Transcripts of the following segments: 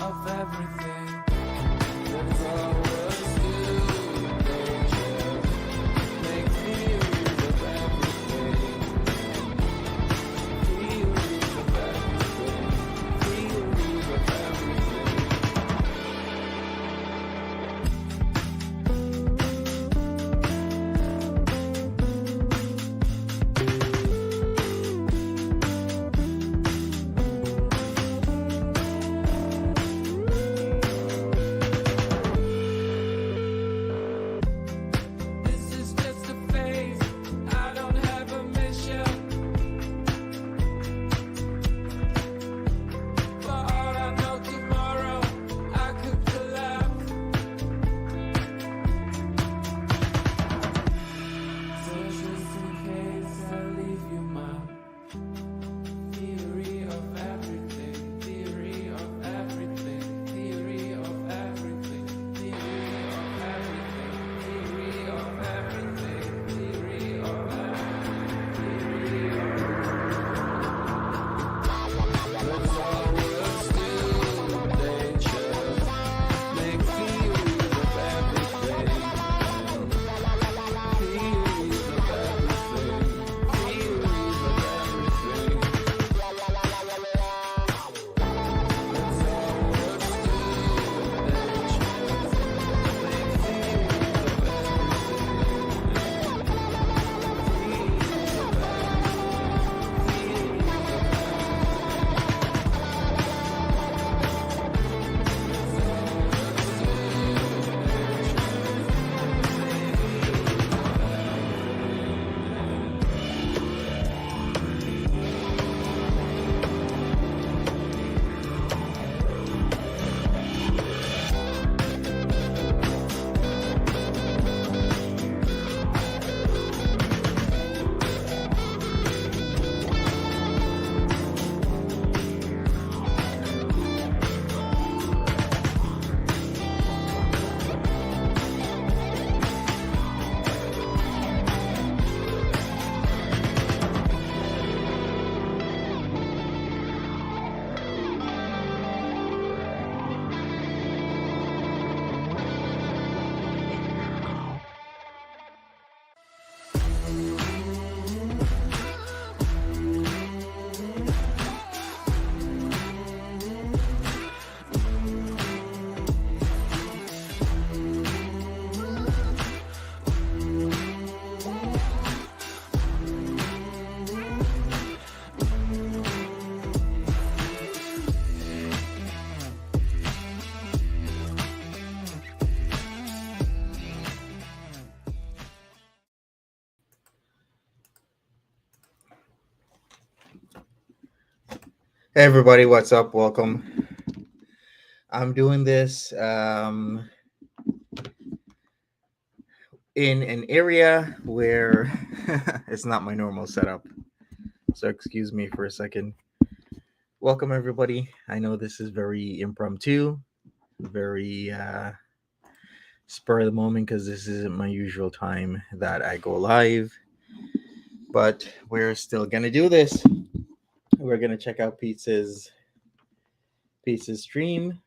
of everything. That's always you. Nature make theories of everything. Theories of everything. Theories of everything. This is just a phase. I don't have a mission. For all I know, tomorrow I could collapse. So just in case I leave you my theory of everything, theory of everything, theory of everything, theory of everything, theory of everything, theory of everything, theory of There's always still nature, make theories of everything, theories of everything, theories of everything. That's always still nature, make theories of Hey everybody, what's up? Welcome. I'm doing this in an area where it's not my normal setup. So excuse me for a second. Welcome everybody. I know this is very impromptu, very spur of the moment because this isn't my usual time that I go live. But we're still gonna do this. We're gonna check out Peetz's stream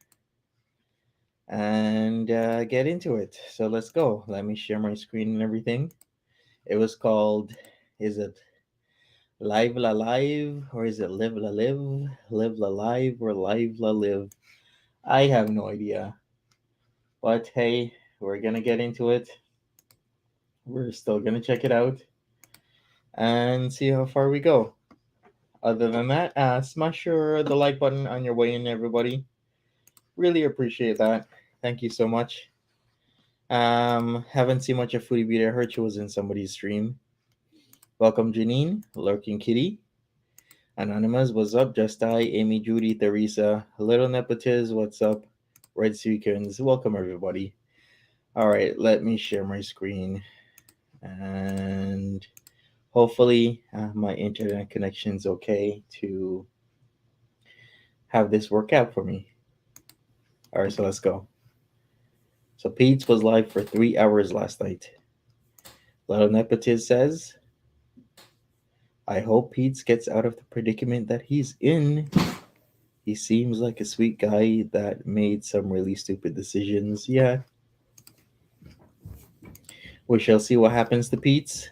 and get into it. So let's go. Let me share my screen and everything. It was called, is it Live La Live or is it Live La Live? Live La Live or Live La Live? I have no idea. But hey, we're gonna get into it. We're still gonna check it out and see how far we go. Other than that, smash the like button on your way in, everybody. Really appreciate that. Thank you so much. Haven't seen much of Foodie Beauty. I heard she was in somebody's stream. Welcome, Janine, Lurking Kitty, Anonymous, what's up? Just I, Amy, Judy, Theresa, Little Nepotiz, what's up? Red Seekins, welcome everybody. All right, let me share my screen and hopefully my internet connection's okay to have this work out for me. All right, so let's go. So Peetz was live for 3 hours last night. Little Nepotiz says, I hope Peetz gets out of the predicament that he's in. He seems like a sweet guy that made some really stupid decisions. Yeah. We shall see what happens to Peetz.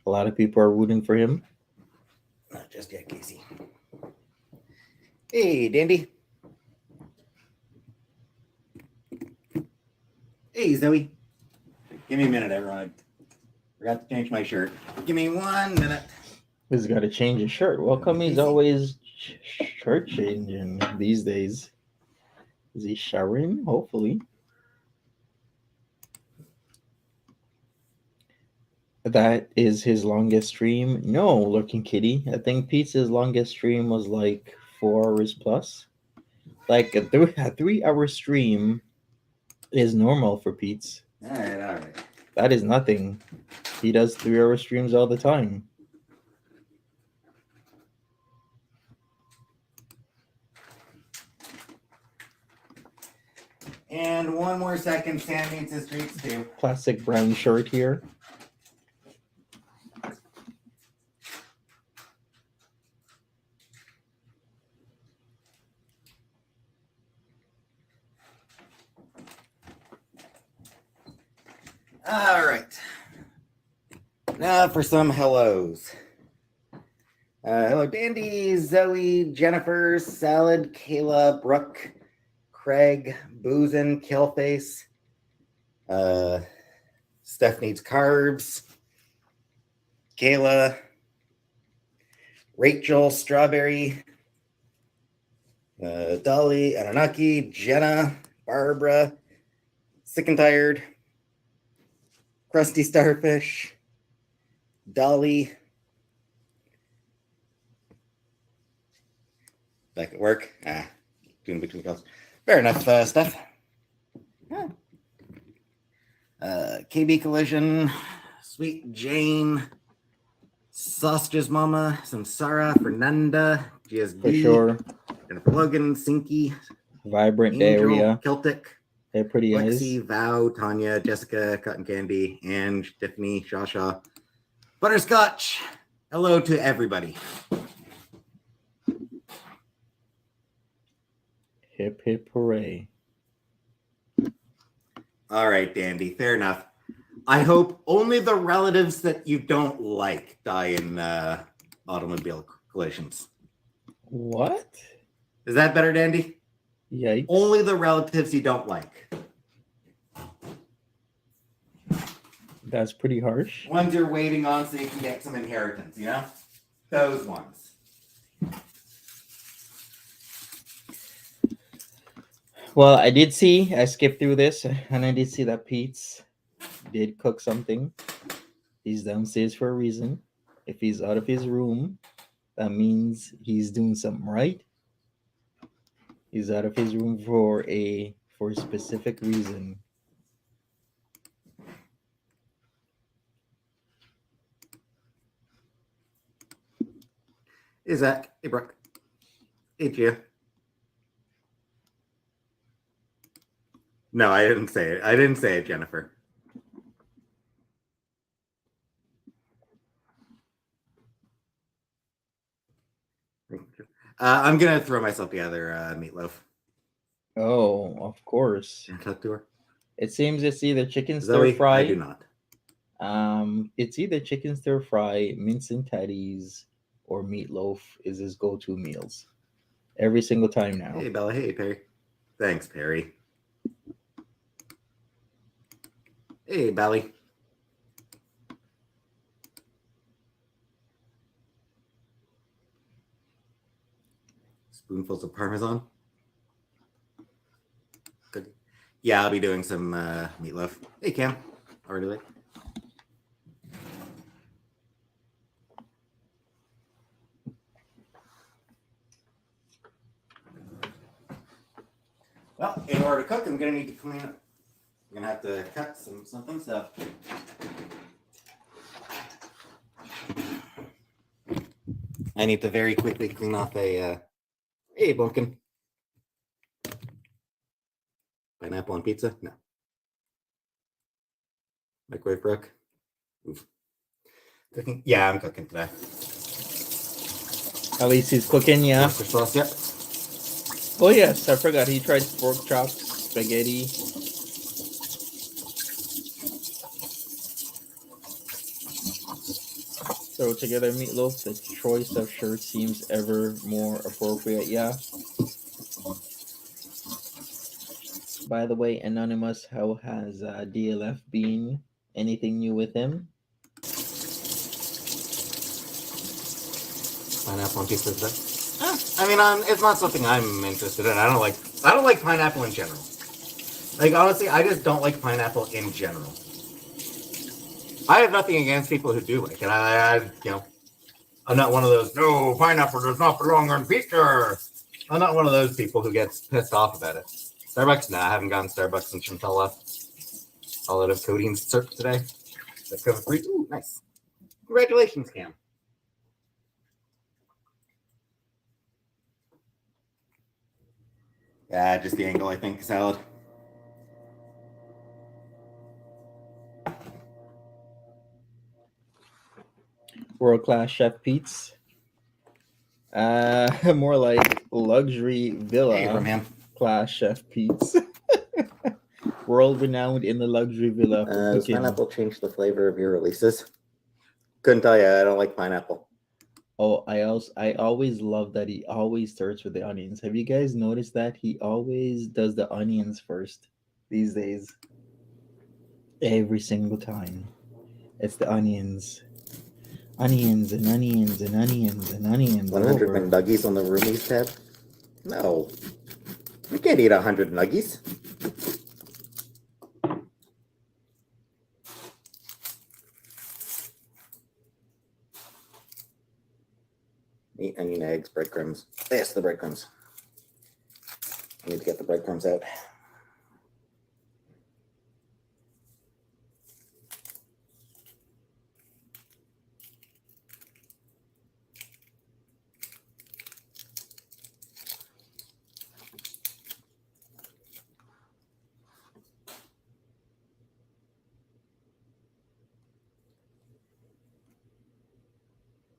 A lot of people are rooting for him. Not just yet, Casey. Hey, Dandy. Hey, Zoe. Give me a minute, everyone. I forgot to change my shirt. Give me 1 minute. He's got to change his shirt. Well, come he's always shirt changing these days. Is he showering? Hopefully. That is his longest stream. No, Lurking Kitty. I think Peetz's longest stream was like 4 hours plus. Like a 3-hour stream is normal for Peetz. All right. That is nothing. He does 3-hour streams all the time. And 1 more second, Sam needs his treats too. Classic brown shirt here. All right. Now for some hellos. Hello, Dandy, Zoe, Jennifer, Salad, Kayla, Brooke, Craig, Boozin, Killface. Steph needs carbs. Kayla, Rachel, Strawberry, Dolly, Anunnaki, Jenna, Barbara, Sick and Tired, Krusty Starfish, Dolly. Back at work. Doing between calls. Fair enough, Steph. KB Collision, Sweet Jane, Sausages Mama, Samsara, Fernanda, GSD, For sure. Jennifer Logan, Sinky, Vibrant Angel, area. Celtic, They're pretty Lexi, eyes. Val, Tanya, Jessica, Cotton Candy, Ange, Tiffany, Shasha, Butterscotch. Hello to everybody. Hip hip hooray. All right, Dandy, fair enough. I hope only the relatives that you don't like die in automobile collisions. What? Is that better, Dandy? Yikes. Only the relatives you don't like. That's pretty harsh. Ones you're waiting on so you can get some inheritance, you know? Those ones. Well, I skipped through this, and I did see that Peetz did cook something. He's downstairs for a reason. If he's out of his room, that means he's doing something right. He's out of his room for a specific reason. Hey, Zach. Hey, Brooke. Hey, Gia. No, I didn't say it. I didn't say it, Jennifer. I'm going to throw myself together, Meatloaf. Oh, of course. Can I talk to her? It seems it's either chicken stir Zoe, fry. I do not. It's either chicken stir fry, mince and tatties, or meatloaf is his go-to meals. Every single time now. Hey, Bella. Hey, Perry. Thanks, Perry. Hey, Bally. Spoonfuls of Parmesan. Good. Yeah, I'll be doing some meatloaf. Hey, Cam. Already late. Well, in order to cook, I'm going to need to clean up. I'm going to have to cut something, so. I need to very quickly clean off a, hey, Bumpkin. Pineapple on pizza? No. Microwave Brooke? Oof. Cooking? Yeah, I'm cooking today. At least he's cooking, yeah. Oyster sauce, yep. Oh yes, I forgot he tried pork chops, spaghetti. Throw together meatloaf. The choice of shirt seems ever more appropriate. Yeah. By the way, Anonymous, how has DLF been? Anything new with him? Pineapple on pizza today. I mean, it's not something I'm interested in. I don't like pineapple in general. Like, honestly, I just don't like pineapple in general. I have nothing against people who do like it. I'm not one of those, no, pineapple does not belong on pizza. I'm not one of those people who gets pissed off about it. Starbucks? Nah, I haven't gotten Starbucks since Chantel left. All out of codeine syrup today. That's COVID free. Ooh, nice. Congratulations, Cam. Yeah, just the angle, I think, salad. World class chef Peetz. More like luxury villa Hey, from him. class chef Peetz. World renowned in the luxury villa for Does cooking. pineapple change the flavor of your releases? Couldn't tell you. I don't like pineapple. Oh, I always love that he always starts with the onions. Have you guys noticed that he always does the onions first these days? Every single time, it's the onions, onions and onions and onions and onions. 100 over. McNuggies on the roomies tab? No. You can't eat 100 nuggies. Meat, onion, eggs, breadcrumbs. Yes, the breadcrumbs. I need to get the breadcrumbs out.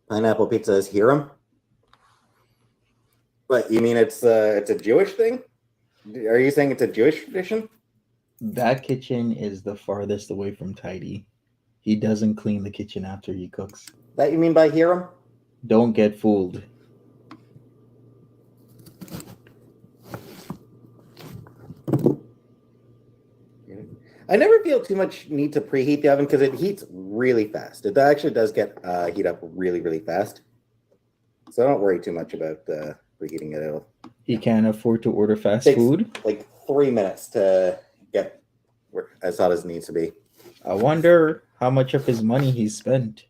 Pineapple pizza is Hiram? What, you mean it's a Jewish thing? Are you saying it's a Jewish tradition? That kitchen is the farthest away from tidy. He doesn't clean the kitchen after he cooks. That you mean by Hiram? Don't get fooled. I never feel too much need to preheat the oven because it heats really fast. It actually does get heat up really, really fast. So I don't worry too much about preheating it. It'll He can't afford to order fast Takes- food. like 3 minutes to get as hot as it needs to be. I wonder how much of his money he spent.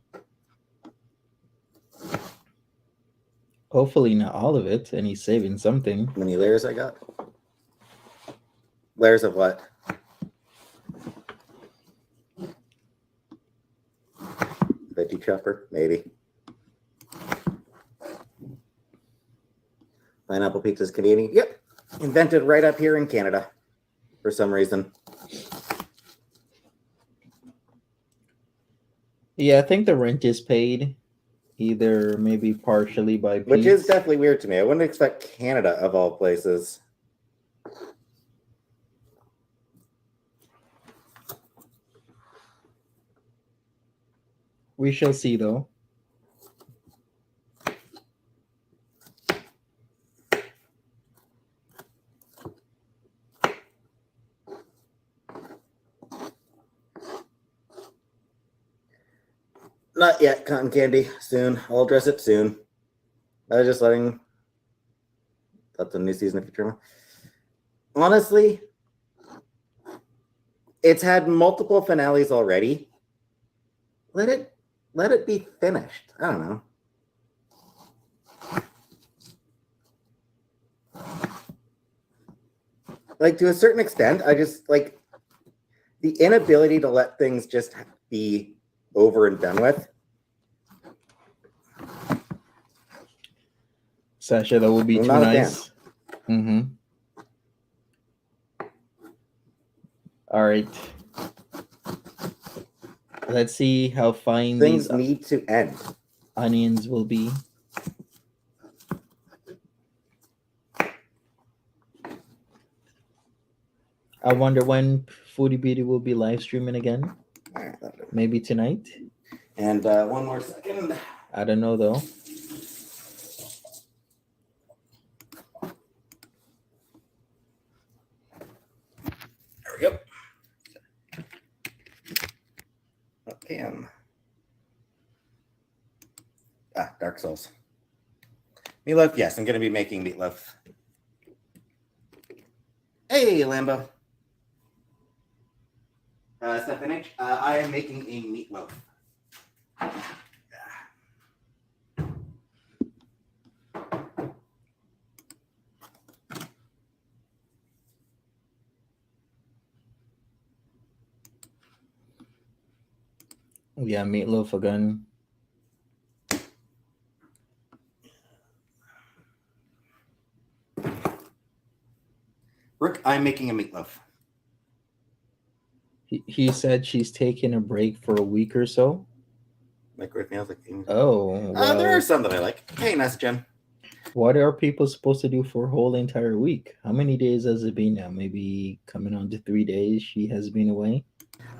Hopefully not all of it, and he's saving something. How many layers I got? Layers of what? Veggie chopper, maybe. Pineapple pizza's Canadian. Yep. Invented right up here in Canada for some reason. Yeah, I think the rent is paid, either maybe partially by Which is Peetz. definitely weird to me. I wouldn't expect Canada of all places. We shall see, though. Not yet, cotton candy. Soon. I'll address it soon. I was just letting. That's a new season of Futurama. Honestly, it's had multiple finales already. Let it be finished. I don't know. Like, to a certain extent, I just like the inability to let things just be over and done with. Sasha, that would be I'm too not a fan. nice. Mm-hmm. All right. Let's see how fine Things these need to end. onions will be. I wonder when Foodie Beauty will be live streaming again. All right, that'll do. Maybe tonight. And one more second. I don't know though. There we go. Okay. Dark Souls. Meatloaf, yes, I'm going to be making meatloaf. Hey, Lambo. Stephanie, I am making a meatloaf. Yeah, meatloaf again. Rick, I'm making a meatloaf. He said she's taking a break for a week or so. Microwave meals, like. Oh, well, There are some that I like. Hey, nice, Jen. what are people supposed to do for a whole entire week? How many days has it been now? Maybe coming on to 3 days she has been away.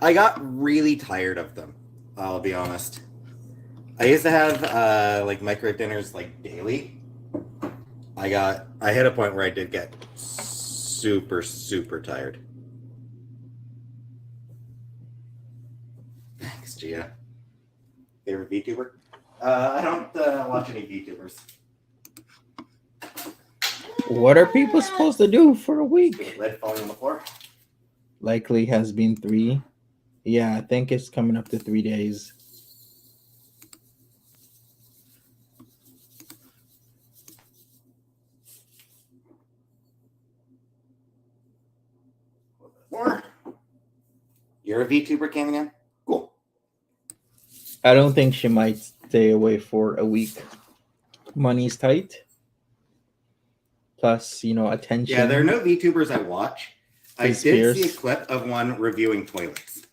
I got really tired of them. I'll be honest. I used to have like microwave dinners like daily. I hit a point where I did get super tired. Thanks, Gia. Favorite VTuber? I don't watch any VTubers. What are people supposed to do for a week? Lead falling on the floor. Likely has been 3. Yeah, I think it's coming up to 3 days. Or you're a VTuber, Canyon? Cool. I don't think she might stay away for a week. Money's tight. Plus, attention. Yeah, there are no VTubers I watch. I Is did see fierce. a clip of one reviewing toilets.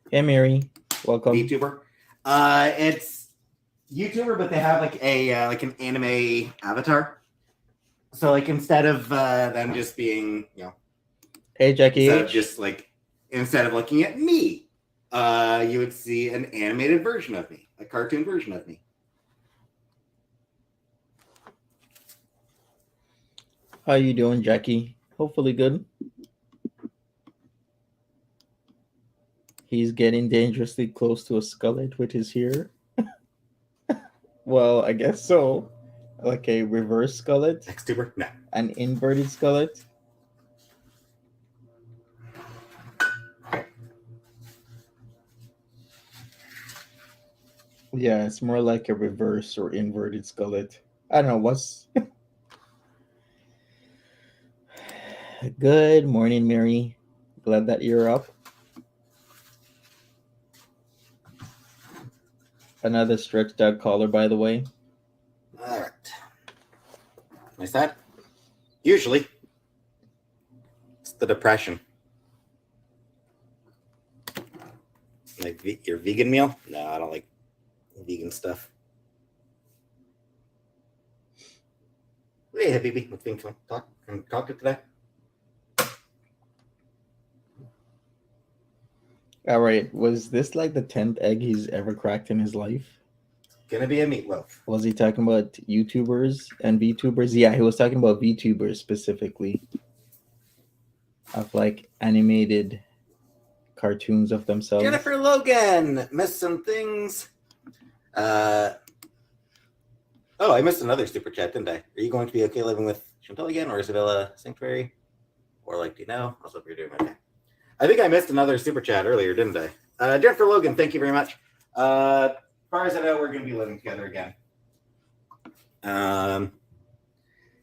Hey, Mary. Welcome. VTuber. It's YouTuber, but they have like a like an anime avatar. So like instead of them just being, Hey, Jackie instead of H. just like instead of looking at me, you would see an animated version of me, a cartoon version of me. How you doing, Jackie? Hopefully good. He's getting dangerously close to a skullet with his hair. Well, I guess so. Like a reverse skullet, Xtuber? No. an inverted skullet. Yeah, it's more like a reverse or inverted skullet. I don't know what's. Good morning, Mary. Glad that you're up. Another stretched out collar, by the way. All right. Nice that. Usually, it's the depression. Like your vegan meal? No, I don't like vegan stuff. Hey, Habibi, what's being talk to today? All right, was this like the 10th egg he's ever cracked in his life? Gonna be a meatloaf. Was he talking about YouTubers and VTubers? Yeah, he was talking about VTubers specifically. Of like animated cartoons of themselves. Jennifer Logan, missed some things. Oh, I missed another super chat, didn't I? Are you going to be okay living with Chantal again, or Isabella Sanctuary? Or like, do you know? I hope you're doing okay. I think I missed another super chat earlier, didn't I? Jennifer Logan, thank you very much. As far as I know, we're going to be living together again.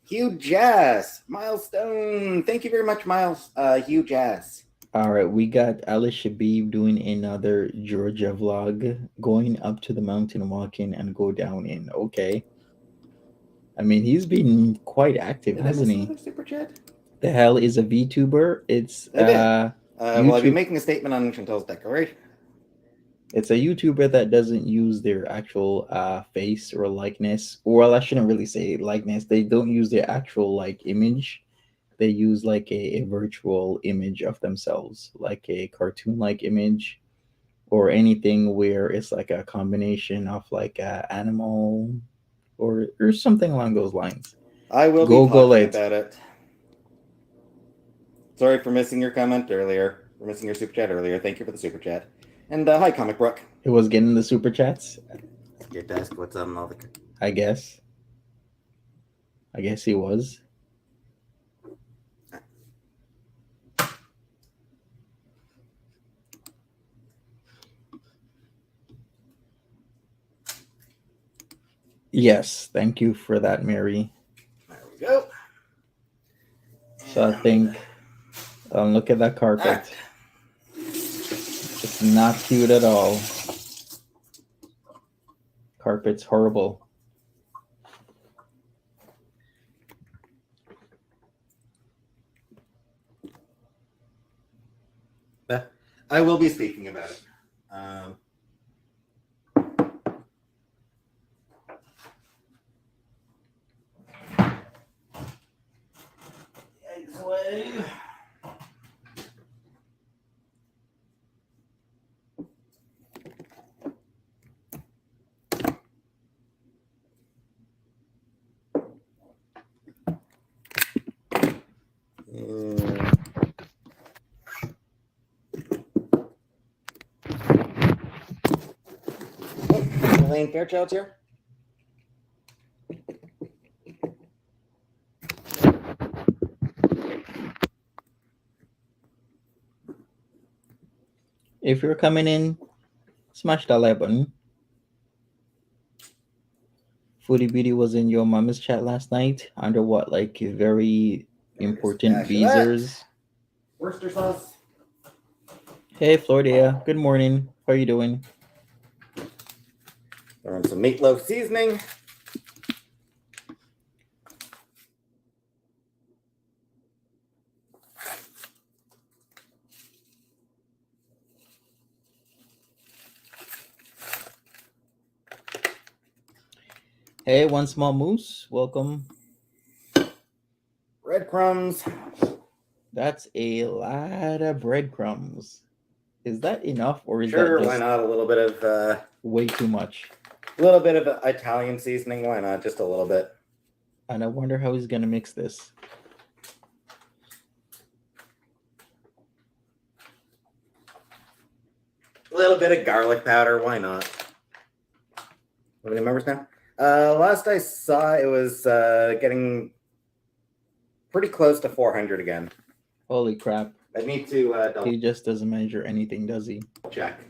Hugh Jazz, Milestone. Thank you very much, Miles. Hugh Jazz. All right, we got Alice Shabib doing another Georgia vlog, going up to the mountain, walking, and go down in. Okay. I mean, he's been quite active, hasn't he? Super chat? The hell is a VTuber? It's Well, I'll be YouTube- making a statement on Chantal's declaration. It's a YouTuber that doesn't use their actual face or likeness. Well, I shouldn't really say likeness. They don't use their actual like image. they use like a virtual image of themselves, like a cartoon-like image, or anything where it's like a combination of like a animal or something along those lines. I will be Google talking it. about it. Sorry for missing your comment earlier. For missing your super chat earlier. Thank you for the super chat. And hi, Comic Brook. It was getting the super chats, Get to ask what's up and all the. I guess. I guess he was. Yes, thank you for that, Mary. There we go. So I think, look at that carpet. It's not cute at all. Carpet's horrible. I will be speaking about it. Elaine Fairchild's here. If you're coming in, smash that like button. Foodie Beauty was in your mama's chat last night under what, like very important visors. Worcester sauce. Hey Florida, good morning. How are you doing? Throwing some meatloaf seasoning. Hey, One Small Moose, welcome. Breadcrumbs. That's a lot of breadcrumbs. Is that enough, or is Sure, that why just not? A little bit of way too much? a little bit of Italian seasoning. Why not? Just a little bit. And I wonder how he's gonna mix this. A little bit of garlic powder. Why not? How many members now? Last I saw, it was getting pretty close to 400 again. Holy crap. I need to double He just doesn't measure anything, does he? check.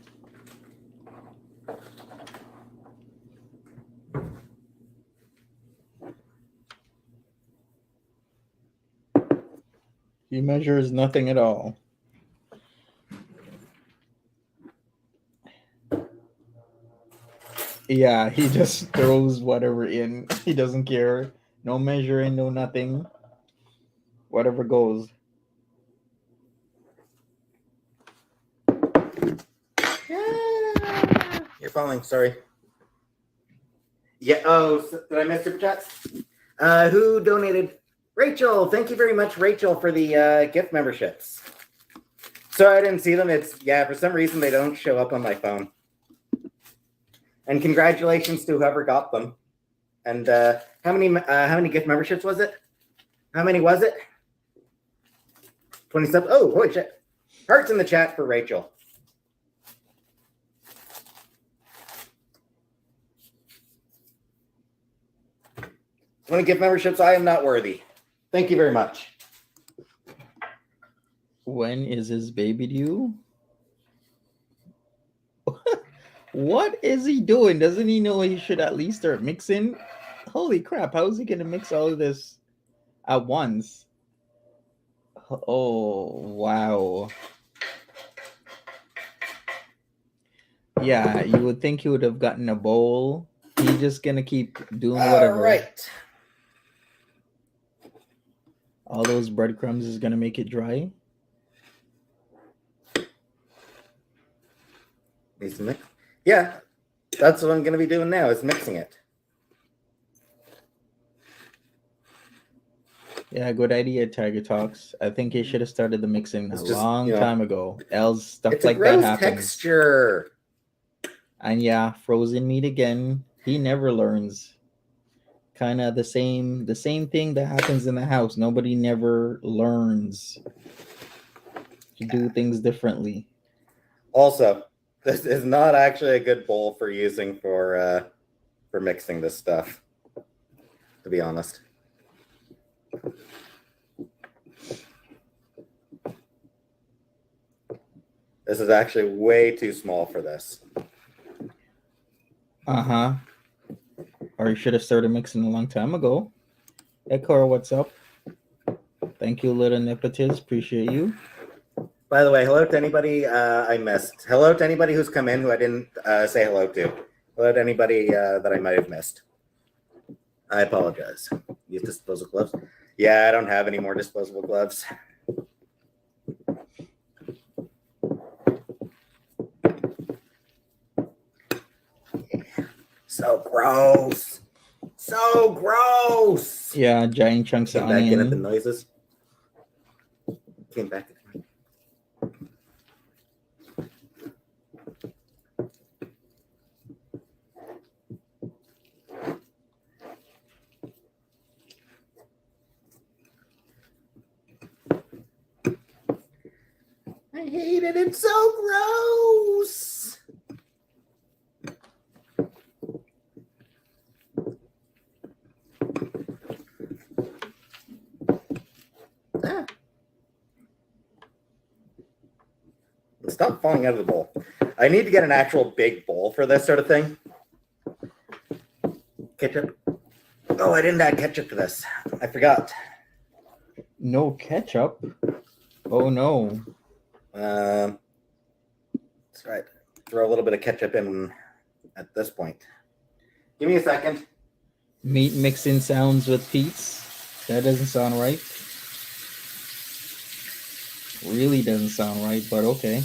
He measures nothing at all. Yeah, he just throws whatever in. He doesn't care. No measuring, no nothing. Whatever goes. You're falling. Sorry. Yeah. Oh, did I miss super chats? Who donated? Rachel. Thank you very much, Rachel, for the gift memberships. Sorry, I didn't see them. It's for some reason they don't show up on my phone. And congratulations to whoever got them. And how many gift memberships was it? How many was it? 27. Oh, holy shit! Hearts in the chat for Rachel. 20 gift memberships. I am not worthy. Thank you very much. When is his baby due? What is he doing? Doesn't he know he should at least start mixing? Holy crap, how is he going to mix all of this at once? Oh, wow. Yeah, you would think he would have gotten a bowl. He's just going to keep doing whatever. All right. All those breadcrumbs is going to make it dry. Need some mix? Yeah, that's what I'm going to be doing now is mixing it. Yeah, good idea, Tiger Talks. I think you should have started the mixing It's a just, long you know, time ago. Else stuff it's a like that gross happens. texture. And yeah, frozen meat again. He never learns. Kind of the same thing that happens in the house. Nobody never learns to do things differently. Also, this is not actually a good bowl for using for mixing this stuff, to be honest. This is actually way too small for this. Uh-huh. Or you should have started mixing a long time ago. Hey, Cora, what's up? Thank you, little Nipotist. Appreciate you. By the way, hello to anybody I missed. Hello to anybody who's come in who I didn't say hello to. Hello to anybody that I might have missed. I apologize. Use disposable gloves. Yeah, I don't have any more disposable gloves. So gross. So gross. Yeah, giant chunks of Came back in at the onion. noises. Came back. I hate it. It's so gross. Ah. Stop falling out of the bowl. I need to get an actual big bowl for this sort of thing. Ketchup. Oh, I didn't add ketchup to this. I forgot. No ketchup. Oh no. That's right. Throw a little bit of ketchup in at this point. Give me a second. Meat mixing sounds with Peetz. That doesn't sound right. Really doesn't sound right, but okay.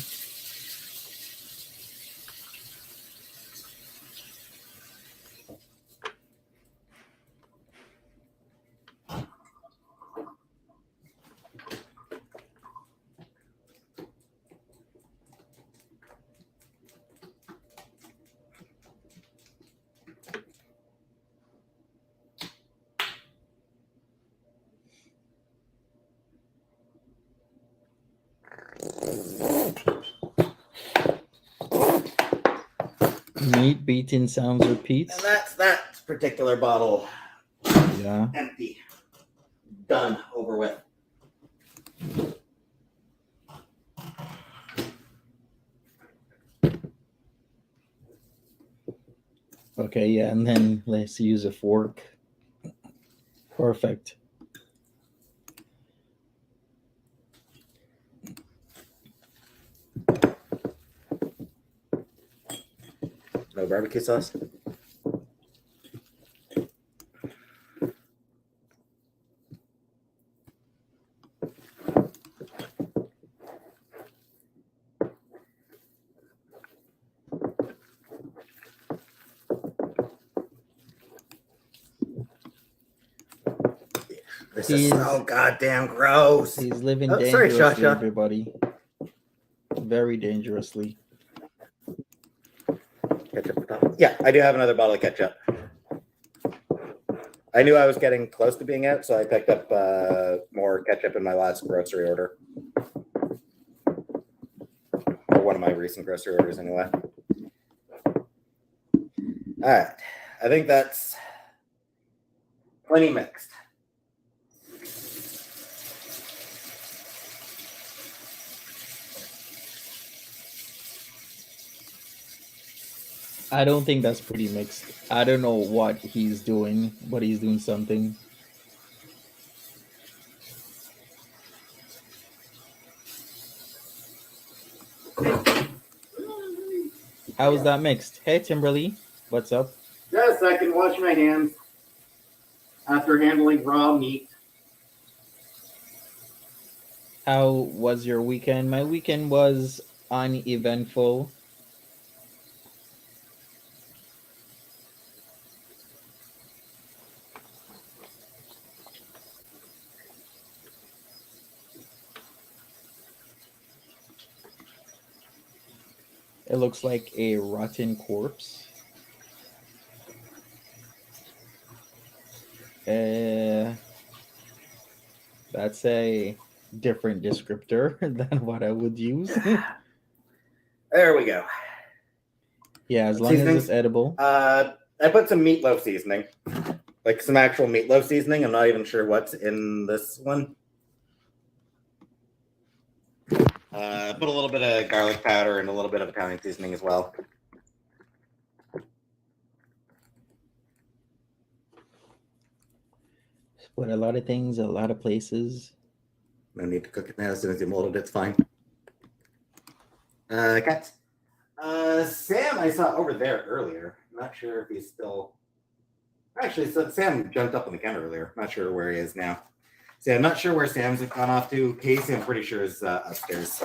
Meat beating sounds with And Peetz. that's that particular bottle Yeah. empty. Done. Over with. Okay, yeah, and then let's use a fork. Perfect. No barbecue sauce. This is so goddamn gross. He's living Oh, sorry, dangerously, Shasha. everybody. Very dangerously. Ketchup. Yeah, I do have another bottle of ketchup. I knew I was getting close to being out, so I picked up more ketchup in my last grocery order. Or one of my recent grocery orders, anyway. All right. I think that's plenty mixed. I don't think that's pretty mixed. I don't know what he's doing, but he's doing something. How is that mixed? Hey, Timberly, what's up? Just a second, wash my hands after handling raw meat. How was your weekend? My weekend was uneventful. It looks like a rotten corpse. Uh, that's a different descriptor than what I would use. There we go. Yeah, as long as Seasonings? it's edible. I put some meatloaf seasoning, like some actual meatloaf seasoning. I'm not even sure what's in this one. Put a little bit of garlic powder and a little bit of Italian seasoning as well. Put a lot of things, a lot of places. No need to cook it now. As soon as you mold it, it's fine. Cats. Sam, I saw over there earlier. I'm not sure if he's still. Actually, so Sam jumped up on the counter earlier. Not sure where he is now. So I'm not sure where Sam's gone off to. Casey, I'm pretty sure, is upstairs.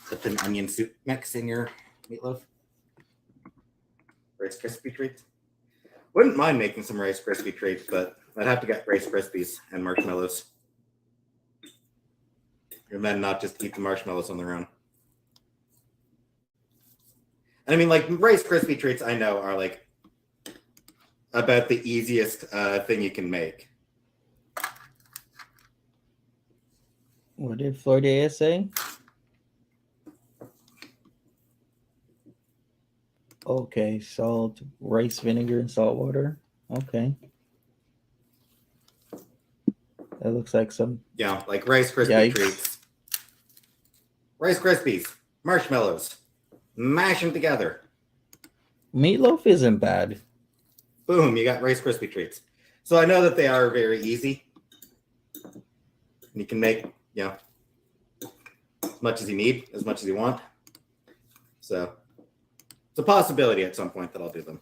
Put an onion soup mix in your meatloaf. Rice Krispie treats. Wouldn't mind making some Rice Krispie treats, but I'd have to get Rice Krispies and marshmallows. And then not just eat the marshmallows on their own. And I mean, like, Rice Krispie treats, I know, are like about the easiest thing you can make. What did Florida say? Okay, salt, rice vinegar, and salt water. Okay. That looks like some. Yeah, like Rice Krispie Yikes. treats. Rice Krispies, marshmallows, mash them together. Meatloaf isn't bad. Boom, you got Rice Krispie treats. So I know that they are very easy. You can make, as much as you need, as much as you want. So it's a possibility at some point that I'll do them.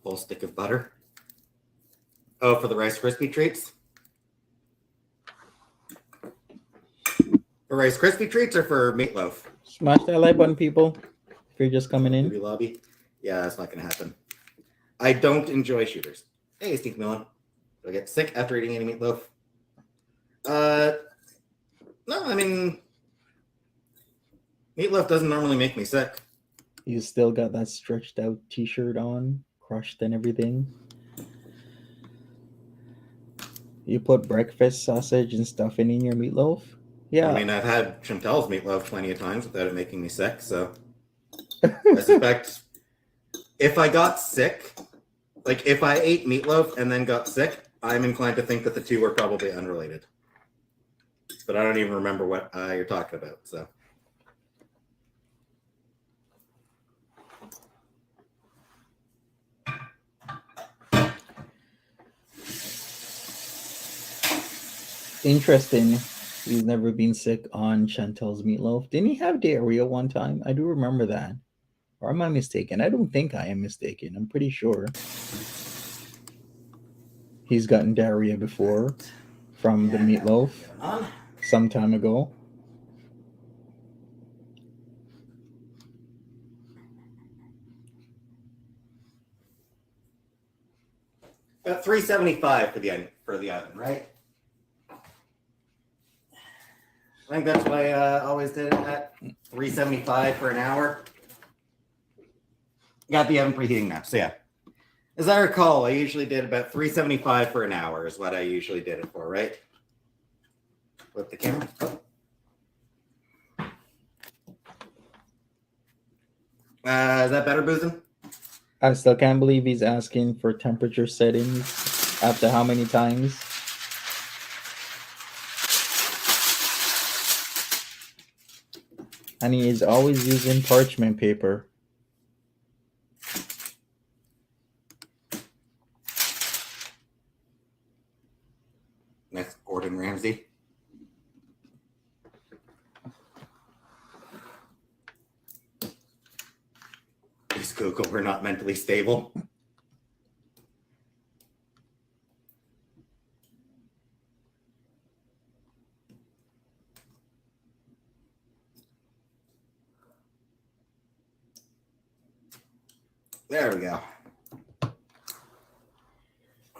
Whole stick of butter. Oh, for the Rice Krispie treats? For Rice Krispie treats or for meatloaf? Smash that like button, people. If you're just coming in. Movie lobby? Yeah, that's not going to happen. I don't enjoy shooters. Hey, Steve Millen. Do I get sick after eating any meatloaf? No, I mean, meatloaf doesn't normally make me sick. You still got that stretched out t-shirt on, crushed and everything. You put breakfast sausage and stuffing in your meatloaf? Yeah. I mean, I've had Chantel's meatloaf plenty of times without it making me sick, so I suspect if I got sick, like if I ate meatloaf and then got sick, I'm inclined to think that the two were probably unrelated. But I don't even remember what you're talking about, so. Interesting. He's never been sick on Chantel's meatloaf. Didn't he have diarrhea one time? I do remember that. Or am I mistaken? I don't think I am mistaken. I'm pretty sure. He's gotten diarrhea before from the meatloaf some time ago. About $3.75 for the oven, right? I think that's why I always did it at $3.75 for an hour. Got the oven preheating now, so yeah. As I recall, I usually did about $3.75 for an hour is what I usually did it for, right? Flip the camera. Oh. Is that better, Boozin? I still can't believe he's asking for temperature settings after how many times? And he is always using parchment paper. Next, Gordon Ramsay. Is Google, we're not mentally stable. There we go.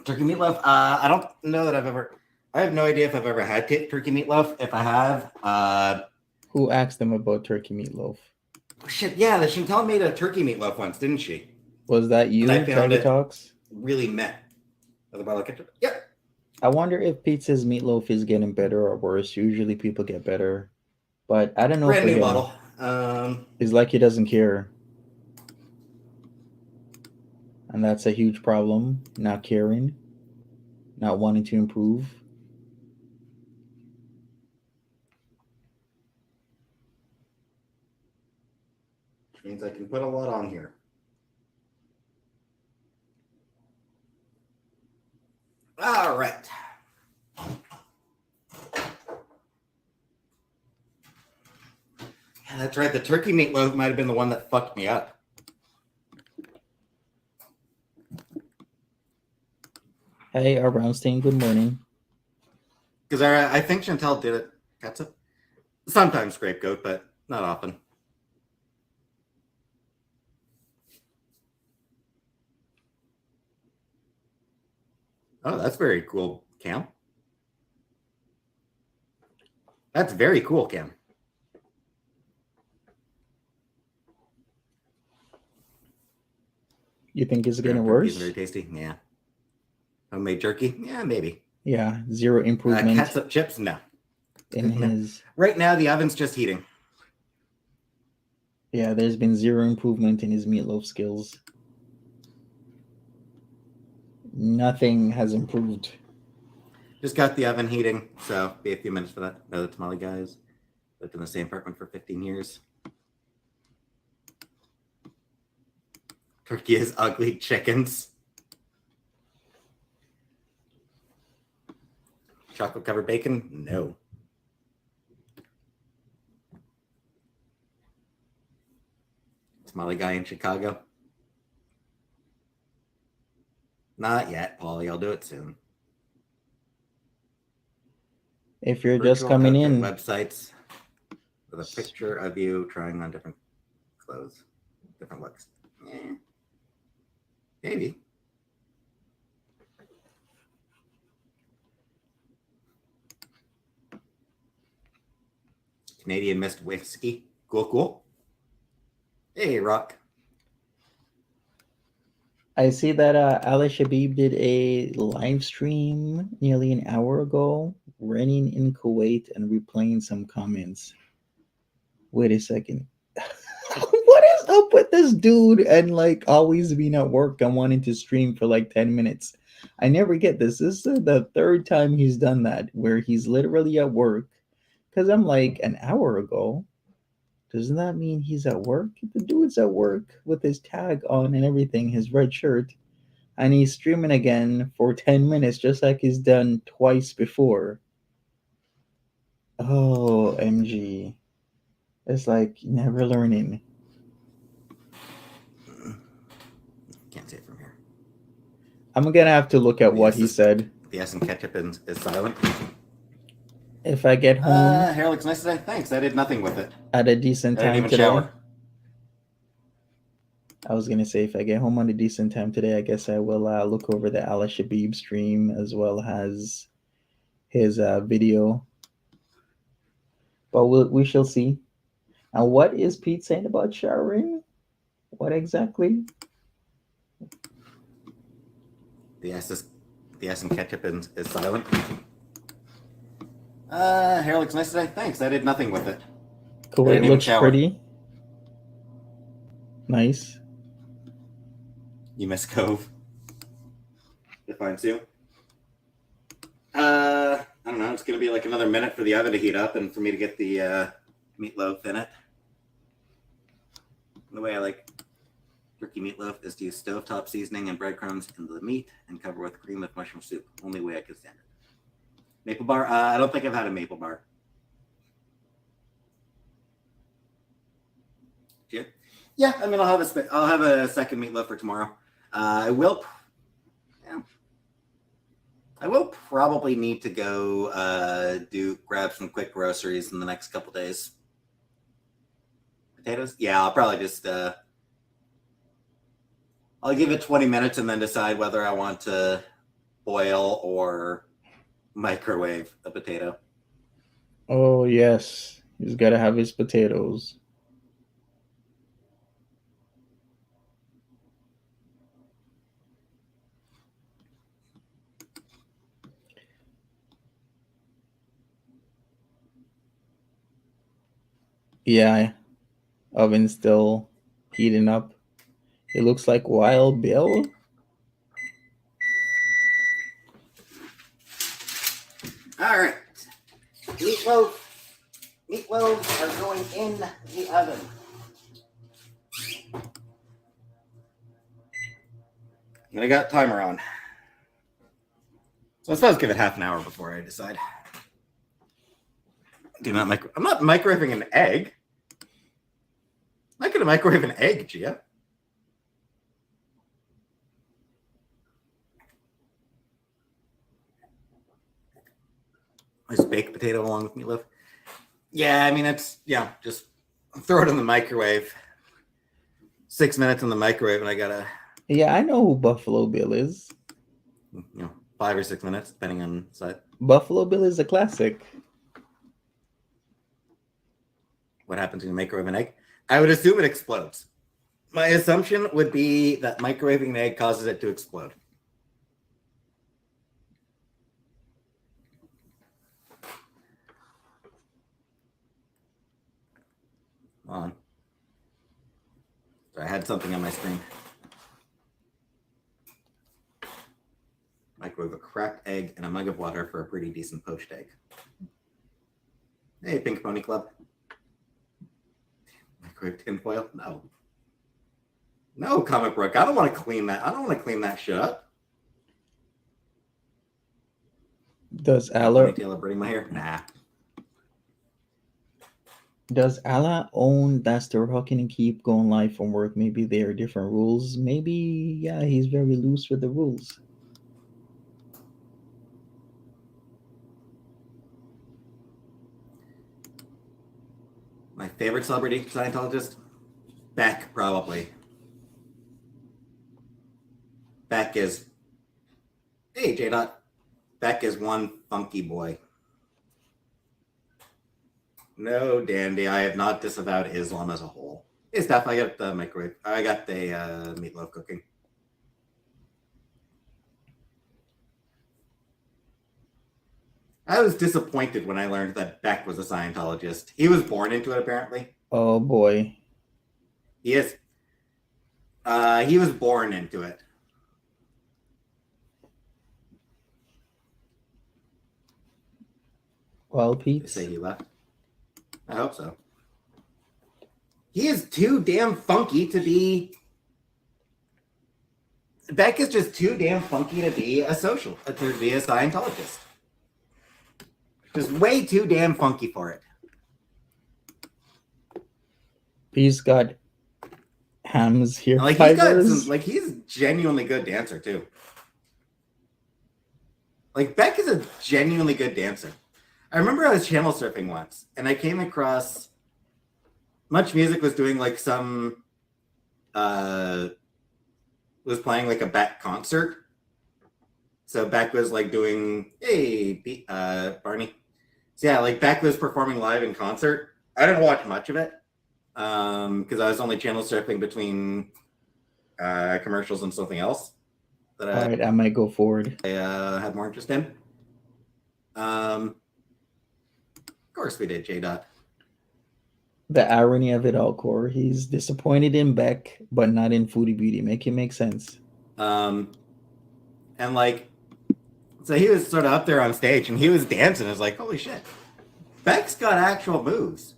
Turkey meatloaf. I don't know that I have no idea if I've ever had turkey meatloaf. If I have, Who asked them about turkey meatloaf? shit, yeah, the Chantal made a turkey meatloaf once, didn't she? Was that you, And I found Tiger it Talks? really met. With a bottle of ketchup. Yep. I wonder if Pizza's meatloaf is getting better or worse. Usually people get better. But I don't know Brand for new him. bottle. It's like he doesn't care. And that's a huge problem. Not caring. Not wanting to improve. Which means I can put a lot on here. All right. Yeah, that's right. The turkey meatloaf might have been the one that fucked me up. Hey, Brownstein, good morning. Because I think Chantal did it. Ketchup? Sometimes grape goat, but not often. Oh, that's very cool, Cam. That's very cool, Cam. You think it's getting Turkey worse? is very tasty. Yeah. Homemade jerky? Yeah, maybe. Yeah, zero improvement Ketchup chips? No. in his. Right now, the oven's just heating. Yeah, there's been zero improvement in his meatloaf skills. Nothing has improved. Just got the oven heating, so be a few minutes for that. Another tamale guys. Lived in the same apartment for 15 years. Turkey is ugly chickens. Chocolate covered bacon? No. Tamale guy in Chicago? Not yet, Paulie. I'll do it soon. If you're just coming in, websites with a picture of you trying on different clothes, different looks. Maybe. Canadian Mist Whiskey. Cool. Hey, Rock. I see that Ali Shabib did a live stream nearly an hour ago, running in Kuwait and replaying some comments. Wait a second. What is up with this dude and like always being at work and wanting to stream for like 10 minutes? I never get this. This is the third time he's done that where he's literally at work. Because I'm like, an hour ago? Doesn't that mean he's at work? The dude's at work with his tag on and everything, his red shirt, and he's streaming again for 10 minutes, just like he's done twice before. Oh, MG. It's like never learning. Can't see it from here. I'm gonna have to look at what he said. The S and ketchup is silent. If I get home Hair looks nice today. Thanks. I did nothing with it. at a decent I didn't time even today. shower. I was gonna say if I get home on a decent time today, I guess I will look over the Al Shabib stream as well as his video. But we shall see. And what is Pete saying about showering? What exactly? The S and ketchup is silent. Hair looks nice today. Thanks. I did nothing with it. Kuwait looks pretty. Nice. You miss Cove. Define Sue. I don't know. It's gonna be like another minute for the oven to heat up and for me to get the meatloaf in it. The way I like turkey meatloaf is to use stovetop seasoning and breadcrumbs in the meat and cover with cream of mushroom soup. Only way I can stand it. Maple bar? I don't think I've had a maple bar. Yeah, I mean, I'll have a second meatloaf for tomorrow. I will probably need to go grab some quick groceries in the next couple days. Potatoes? Yeah, I'll probably just I'll give it 20 minutes and then decide whether I want to boil or microwave a potato. Oh yes, he's got to have his potatoes. Yeah, oven's still heating up. It looks like Wild Bill. All right. Meatloaves are going in the oven. And I got timer on. So I'm supposed to give it half an hour before I decide. I'm not microwaving an egg. I'm not going to microwave an egg, Gia. Just baked potato along with meatloaf. Yeah, I mean, just throw it in the microwave. 6 minutes in the microwave, and I gotta. Yeah, I know who Buffalo Bill is. 5 or 6 minutes, depending on side. Buffalo Bill is a classic. What happens when you microwave an egg? I would assume it explodes. My assumption would be that microwaving an egg causes it to explode. Hold on. I had something on my screen. Microwave a cracked egg and a mug of water for a pretty decent poached egg. Hey, Pink Pony Club. Microwave tinfoil? No. No, Comic Book. I don't want to clean that. I don't want to clean that shit up. Does Allah braiding my hair? Nah. Does Allah own That's the Rockin' and Keep going live from work? Maybe there are different rules. Maybe, yeah, he's very loose with the rules. My favorite celebrity Scientologist? Beck, probably. Beck is... Hey, J-Dot. Beck is one funky boy. No, Dandy, I have not disavowed Islam as a whole. Hey, Steph, I got the microwave. I got the meatloaf cooking. I was disappointed when I learned that Beck was a Scientologist. He was born into it, apparently. Oh, boy. He is. He was born into it. Well, They Peetz. say he left. I hope so. He is too damn funky to be... Beck is just too damn funky to be a Scientologist. Just way too damn funky for it. He's got hams here. Like he's a genuinely good dancer too. Like Beck is a genuinely good dancer. I remember I was channel surfing once and I came across Much Music was doing like some was playing like a Beck concert. So Beck was like doing Barney. So yeah, like Beck was performing live in concert. I didn't watch much of it because I was only channel surfing between commercials and something else that All right, I might go forward. I had more interest in. Of course we did, J-Dot. The irony of it all, Core. He's disappointed in Beck, but not in Foodie Beauty. Make it make sense. And like, so he was sort of up there on stage and he was dancing. I was like, holy shit. Beck's got actual moves.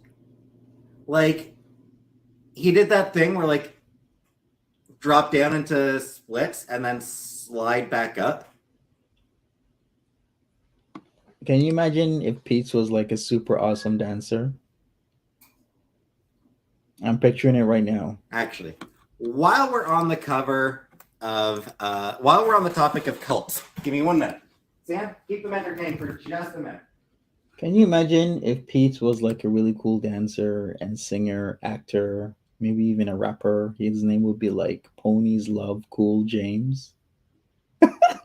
Like, he did that thing where like drop down into splits and then slide back up. Can you imagine if Peetz was like a super awesome dancer? I'm picturing it right now. Actually, while we're on the topic of cults, give me 1 minute. Sam, keep them entertained for just a minute. Can you imagine if Peetz was like a really cool dancer and singer, actor, maybe even a rapper. His name would be like Ponies Love Cool James.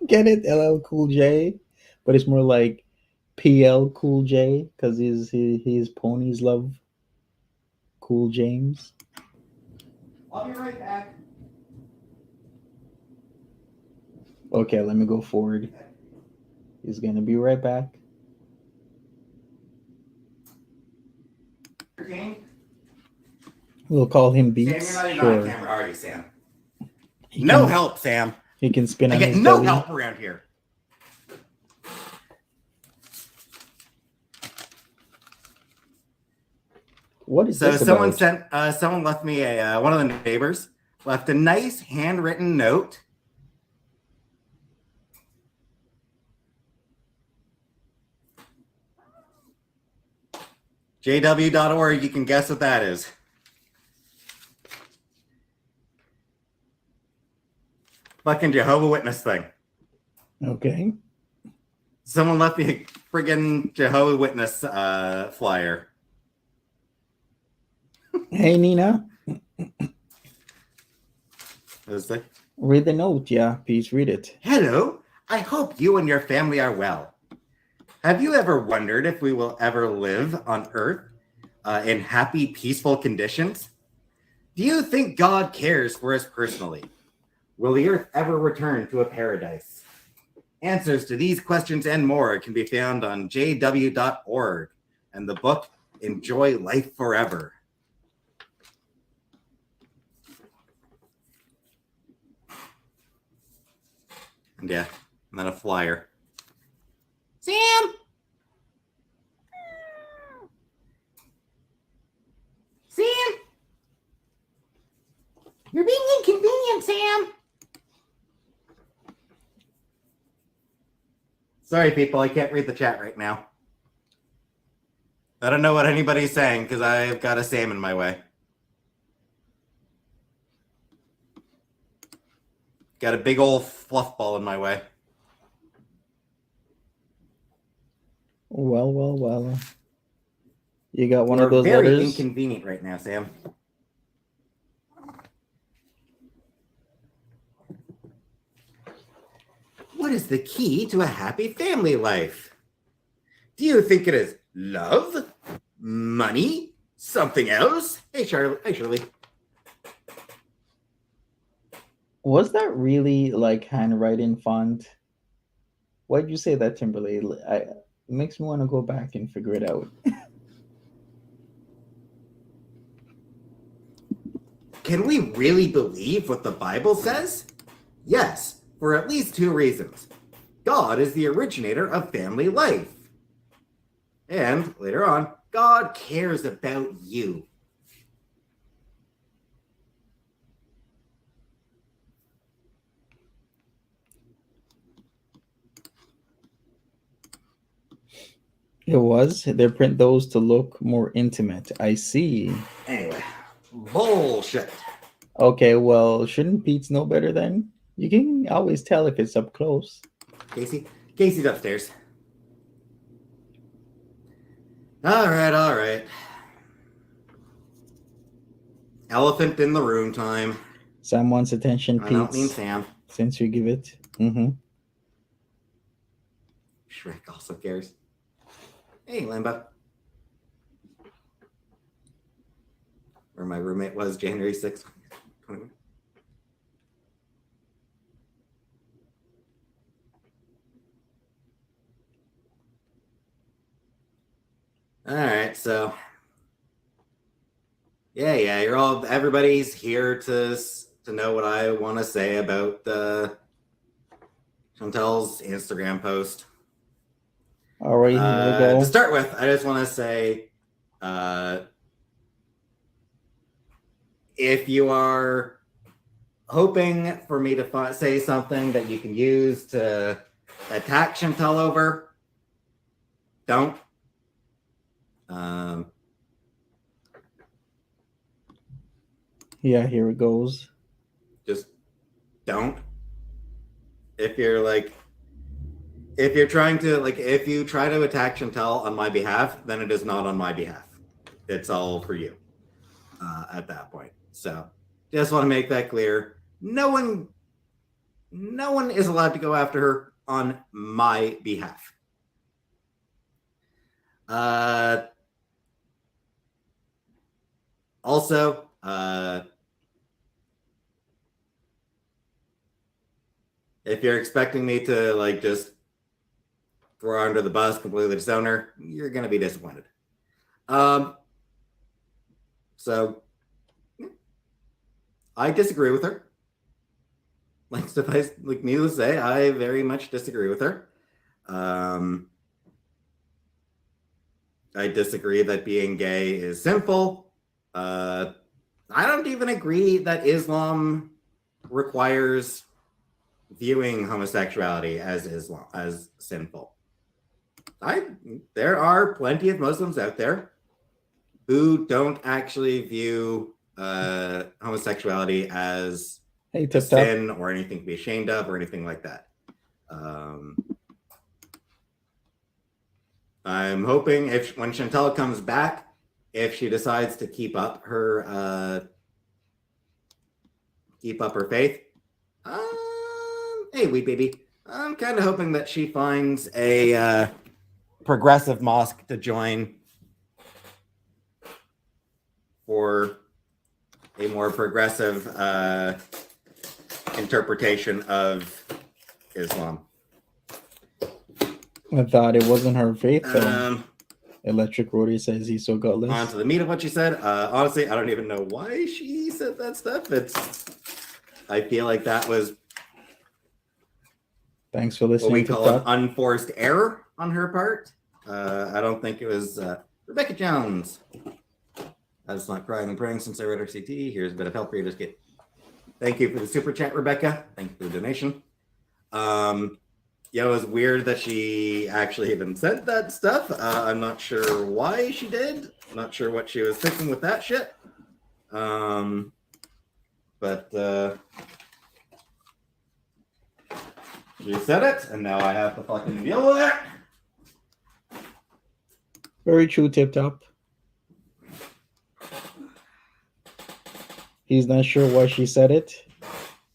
Get it? LL Cool J, but it's more like PL Cool J because his Ponies Love Cool James. I'll be right back. Okay, let me go forward. He's gonna be right back. King? We'll call him Sam, Beats. you're not even Sure. on camera, are you, Sam? He No can- help, Sam. He can spin I on get his no belly. help around here. What is So this someone about? sent, someone left me a one of the neighbors left a nice handwritten note. JW.org, you can guess what that is. Fucking Jehovah Witness thing. Okay. Someone left me a friggin' Jehovah Witness flyer. Hey Nina, It was like, read the note. Yeah, please read it. hello, I hope you and your family are well. Have you ever wondered if we will ever live on Earth in happy, peaceful conditions? Do you think God cares for us personally? Will the Earth ever return to a paradise? Answers to these questions and more can be found on jw.org and the book Enjoy Life Forever. And yeah, and then a flyer. Sam! Sam! You're being inconvenient, Sam! Sorry, people, I can't read the chat right now. I don't know what anybody's saying because I've got a Sam in my way. Got a big old fluff ball in my way. Well. You got one You're of those very letters. inconvenient right now, Sam. What is the key to a happy family life? Do you think it is love? Money? Something else? Hey, Charlie. Hey, Shirley. Was that really like handwriting font? Why'd you say that, Timberlake? It makes me want to go back and figure it out. Can we really believe what the Bible says? Yes, for at least two reasons. God is the originator of family life. And later on, God cares about you. It was. They print those to look more intimate. I see. Anyway, bullshit. Okay, well, shouldn't Peetz know better then? You can always tell if it's up close. Casey's upstairs. All right. Elephant in the room time. Sam wants attention, I don't mean Peetz. Sam. Since you give it. Mm-hmm. Shrek also cares. Hey, Limba. Where my roommate was January 6th. All right, so yeah, everybody's here to know what I want to say about Chantel's Instagram post. All right, here we go. To start with, I just want to say, if you are hoping for me to say something that you can use to attack Chantel over, don't. Yeah, here it goes. Just don't. If you're trying to, if you try to attack Chantel on my behalf, then it is not on my behalf. It's all for you at that point. So just want to make that clear. No one is allowed to go after her on my behalf. Also, if you're expecting me to like just throw her under the bus, completely disown her, you're gonna be disappointed. So I disagree with her. Like needless to say, I very much disagree with her. I disagree that being gay is sinful. I don't even agree that Islam requires viewing homosexuality as sinful. There are plenty of Muslims out there who don't actually view homosexuality as Hey, a Tip Top. sin or anything to be ashamed of or anything like that. I'm hoping when Chantal comes back, if she decides to keep up her faith, hey, wee baby, I'm kind of hoping that she finds a progressive mosque to join for a more progressive interpretation of Islam. I thought it wasn't her faith, though. Electric Roddy says he's so gutless. On to the meat of what she said. Honestly, I don't even know why she said that stuff. I feel like that was Thanks for what listening. we Tip call an Top. unforced error on her part. I don't think it was Rebecca Jones. That's not crying and praying since I read her CT. Here's a bit of help for you. Just get. Thank you for the super chat, Rebecca. Thank you for the donation. Yeah, it was weird that she actually even said that stuff. I'm not sure why she did. I'm not sure what she was thinking with that shit. But she said it, and now I have to fucking deal with it. Very true, Tip Top. He's not sure why she said it.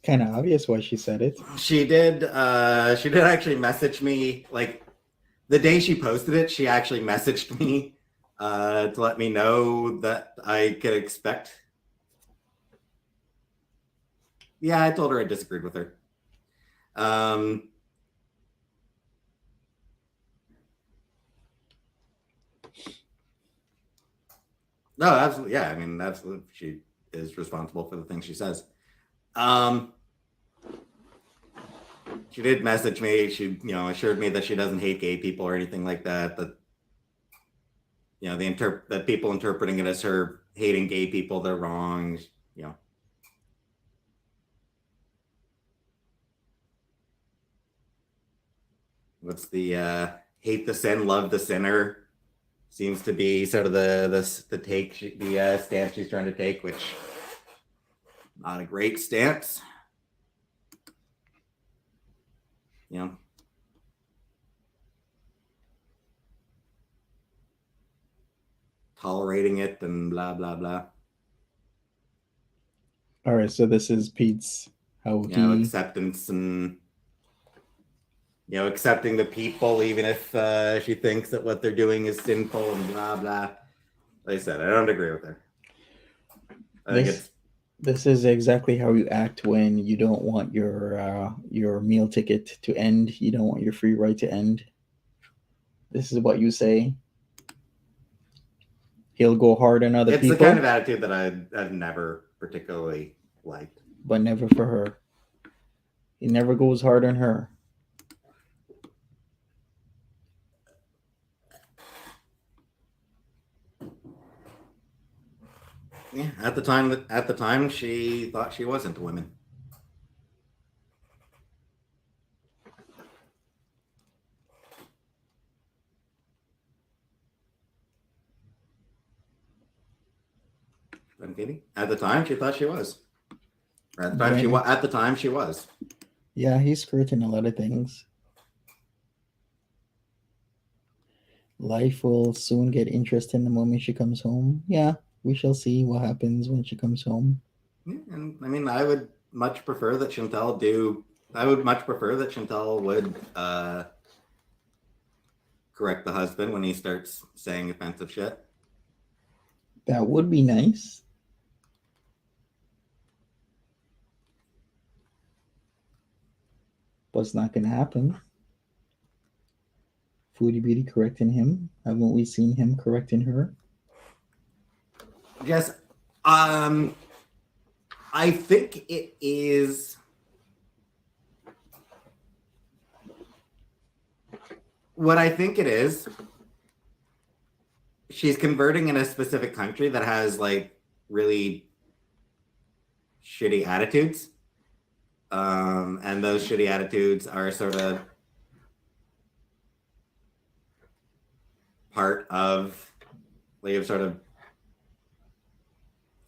Kind of obvious why she said it. She did actually message me, like the day she posted it, she actually messaged me to let me know that I could expect. Yeah, I told her I disagreed with her. No, absolutely. Yeah, I mean, absolutely. She is responsible for the things she says. She did message me. She, assured me that she doesn't hate gay people or anything like that. That, that people interpreting it as her hating gay people, they're wrong. What's the hate the sin, love the sinner? Seems to be sort of the stance she's trying to take, which not a great stance. Tolerating it and blah blah blah. All right, so this is Peetz. How he Acceptance and accepting the people, even if she thinks that what they're doing is sinful and blah blah. Like I said, I don't agree with her. This is exactly how you act when you don't want your meal ticket to end. You don't want your free ride to end. This is what you say. He'll go hard on other people. It's the kind of attitude that I've never particularly liked. But never for her. He never goes hard on her. Yeah, at the time, she thought she was into women. At the time, she thought she was. Or at the time, she was. Yeah, he's skirting a lot of things. Life will soon get interesting the moment she comes home. Yeah, we shall see what happens when she comes home. Yeah, and I mean, I would much prefer that Chantel do. I would much prefer that Chantel would correct the husband when he starts saying offensive shit. That would be nice. But it's not gonna happen. Foodie Beauty correcting him. Haven't we seen him correcting her? Yes, I think it is. What I think it is, she's converting in a specific country that has like really shitty attitudes. And those shitty attitudes are sort of part of, like, have sort of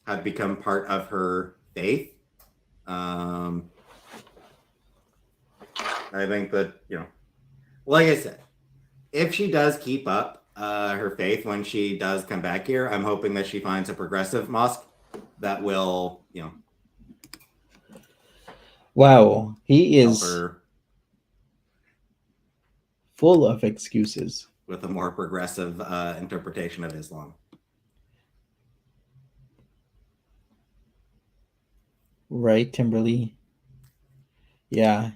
have become part of her faith. I think that, like I said, if she does keep up her faith when she does come back here, I'm hoping that she finds a progressive mosque that will, Wow, he help is her full of excuses. with a more progressive interpretation of Islam. Right, Timberly? Yeah,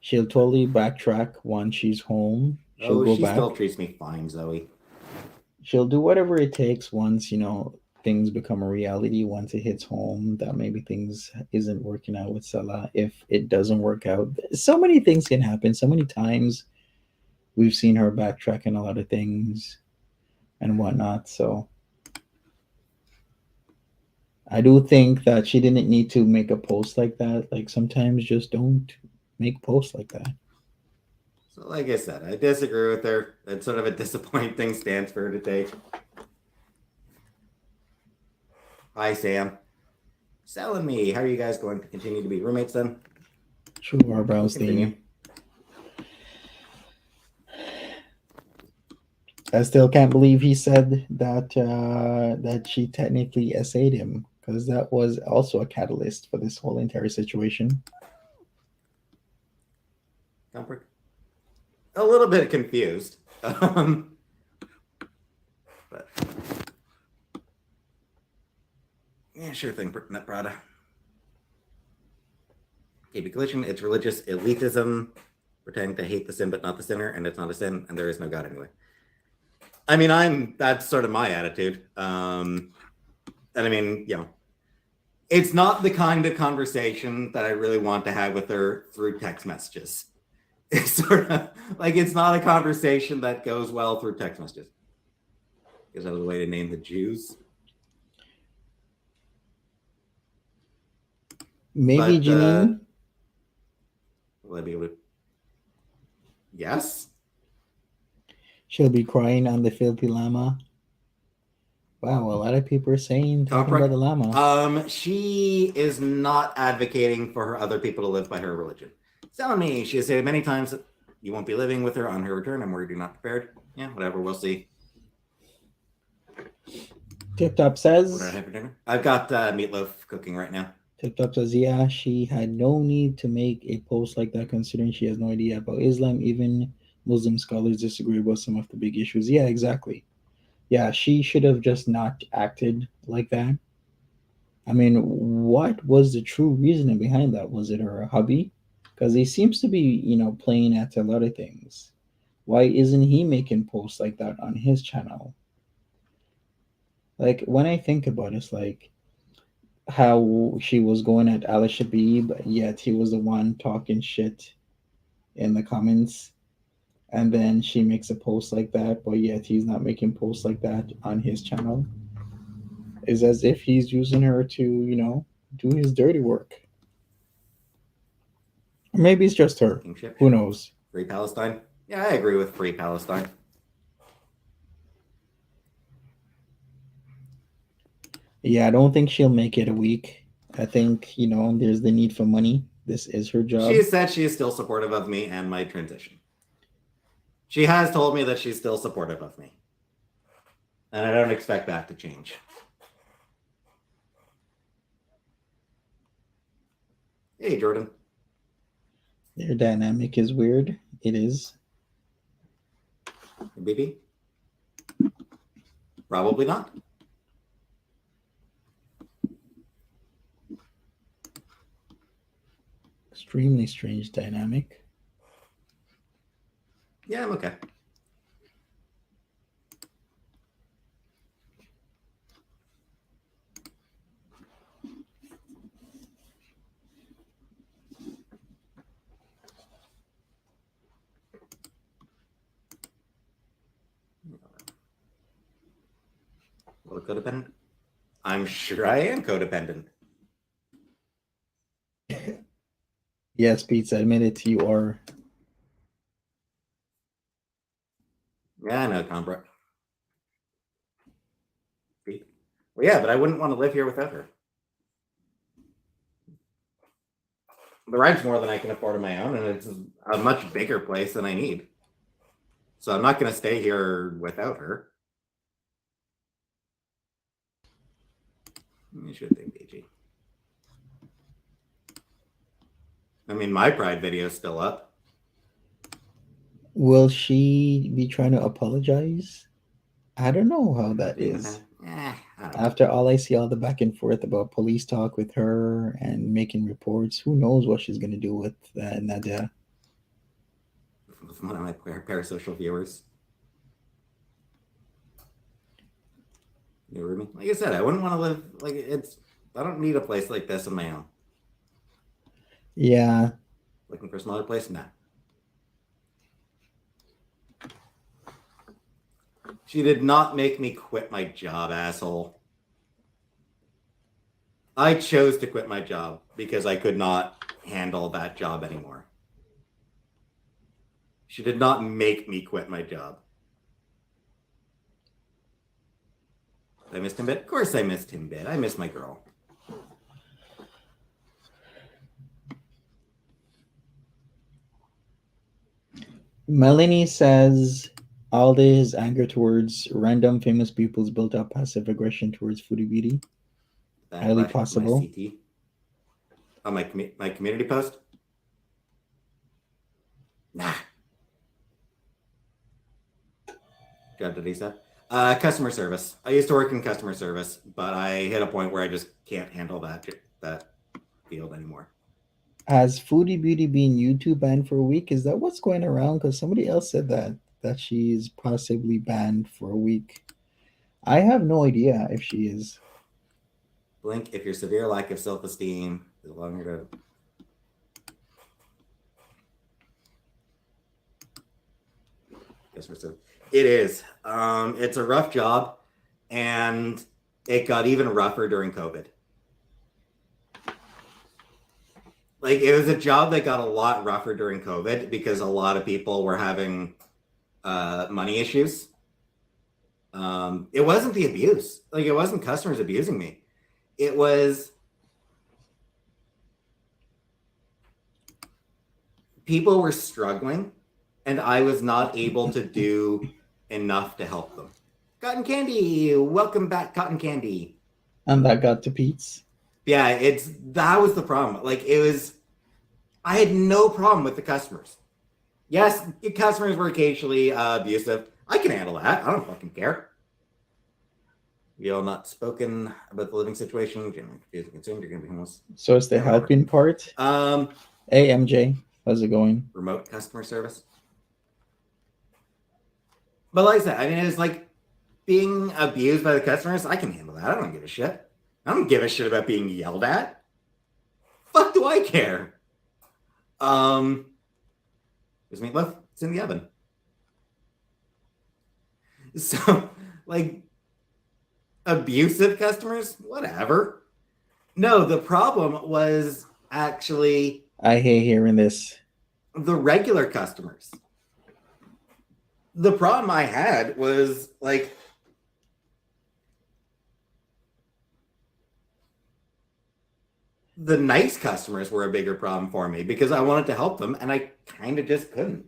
she'll totally backtrack once she's home. She'll go She back. still treats me fine, Zoe. She'll do whatever it takes once, things become a reality, once it hits home, that maybe things isn't working out with Salah. If it doesn't work out, so many things can happen. So many times we've seen her backtracking a lot of things and whatnot. So I do think that she didn't need to make a post like that. Like, sometimes just don't make posts like that. So, like I said, I disagree with her. It's sort of a disappointing stance for her to take. Hi, Sam. Sal and me, how are you guys going to continue to be roommates then? True, our brows Continue. I still can't believe he said that that she technically essayed him, because that was also a catalyst for this whole entire situation. Comfort. A little bit confused. But yeah, sure thing, Net Prada. KB Collision, it's religious elitism, pretending to hate the sin but not the sinner, and it's not a sin, and there is no God anyway. I mean, that's sort of my attitude. And I mean, it's not the kind of conversation that I really want to have with her through text messages. It's sort of like, it's not a conversation that goes well through text messages. Because that was a way to name the Jews. Maybe But, Janine. will I be able to? Yes. She'll be crying on the filthy llama. Wow, a lot of people are talking about the llama. She is not advocating for her other people to live by her religion. It's telling me, she has said many times that you won't be living with her on her return. I'm worried you're not prepared. Yeah, whatever, we'll see. Tip Top says. What did I have for dinner? I've got meatloaf cooking right now. Tip Top says, yeah, she had no need to make a post like that, considering she has no idea about Islam. Even Muslim scholars disagree about some of the big issues. Yeah, exactly. Yeah, she should have just not acted like that. I mean, what was the true reasoning behind that? Was it her hubby? Because he seems to be, playing at a lot of things. Why isn't he making posts like that on his channel? Like, when I think about it, it's like how she was going at Al Shabib, yet he was the one talking shit in the comments. And then she makes a post like that, but yet he's not making posts like that on his channel. It's as if he's using her to, do his dirty work. Or maybe it's just her. Kingship. Who knows? Free Palestine. Yeah, I agree with Free Palestine. Yeah, I don't think she'll make it a week. I think, there's the need for money. This is her job. She said she is still supportive of me and my transition. She has told me that she's still supportive of me. And I don't expect that to change. Hey, Jordan. Their dynamic is weird. It is. Maybe. Probably not. Extremely strange dynamic. Yeah, I'm okay. Well, codependent? I'm sure I am codependent. Yes, Peetz, admit it, you are. Yeah, I know, Combra. Well, yeah, but I wouldn't want to live here without her. The rent's more than I can afford on my own, and it's a much bigger place than I need. So I'm not going to stay here without her. You should think, BG. I mean, my Pride video is still up. Will she be trying to apologize? I don't know how that is. After all I see, all the back and forth about police talk with her and making reports, who knows what she's going to do with Nadia? With one of my parasocial viewers. You know what I mean? Like I said, I wouldn't want to live like it's. I don't need a place like this on my own. Yeah. Looking for a smaller place? Nah. She did not make me quit my job, asshole. I chose to quit my job because I could not handle that job anymore. She did not make me quit my job. I missed him a bit? Of course I missed him a bit. I miss my girl. Melanie says all this anger towards random famous people's built up passive aggression towards Foodie Beauty. Highly possible. My CT. Oh, my community post? Nah. God, did he say? Customer service. I used to work in customer service, but I hit a point where I just can't handle that field anymore. Has Foodie Beauty been YouTube banned for a week? Is that what's going around? Because somebody else said that she's possibly banned for a week. I have no idea if she is. Blink if your severe lack of self-esteem is longer to. It is. It's a rough job, and it got even rougher during COVID. Like, it was a job that got a lot rougher during COVID because a lot of people were having money issues. It wasn't the abuse. Like, it wasn't customers abusing me. It was people were struggling, and I was not able to do enough to help them. Cotton Candy, welcome back, Cotton Candy. And that got to Peetz. Yeah, that was the problem. Like, I had no problem with the customers. Yes, customers were occasionally abusive. I can handle that. I don't fucking care. We all not spoken about the living situation. Generally confused, consumed. You're gonna be homeless. So it's the helping part. Hey MJ, how's it going? Remote customer service. But like I said, I mean, it's like being abused by the customers. I can handle that. I don't give a shit. I don't give a shit about being yelled at. Fuck do I care? There's meatloaf. It's in the oven. So, like, abusive customers, whatever. No, the problem was actually I hate hearing this. the regular customers. The problem I had was like the nice customers were a bigger problem for me because I wanted to help them and I kind of just couldn't.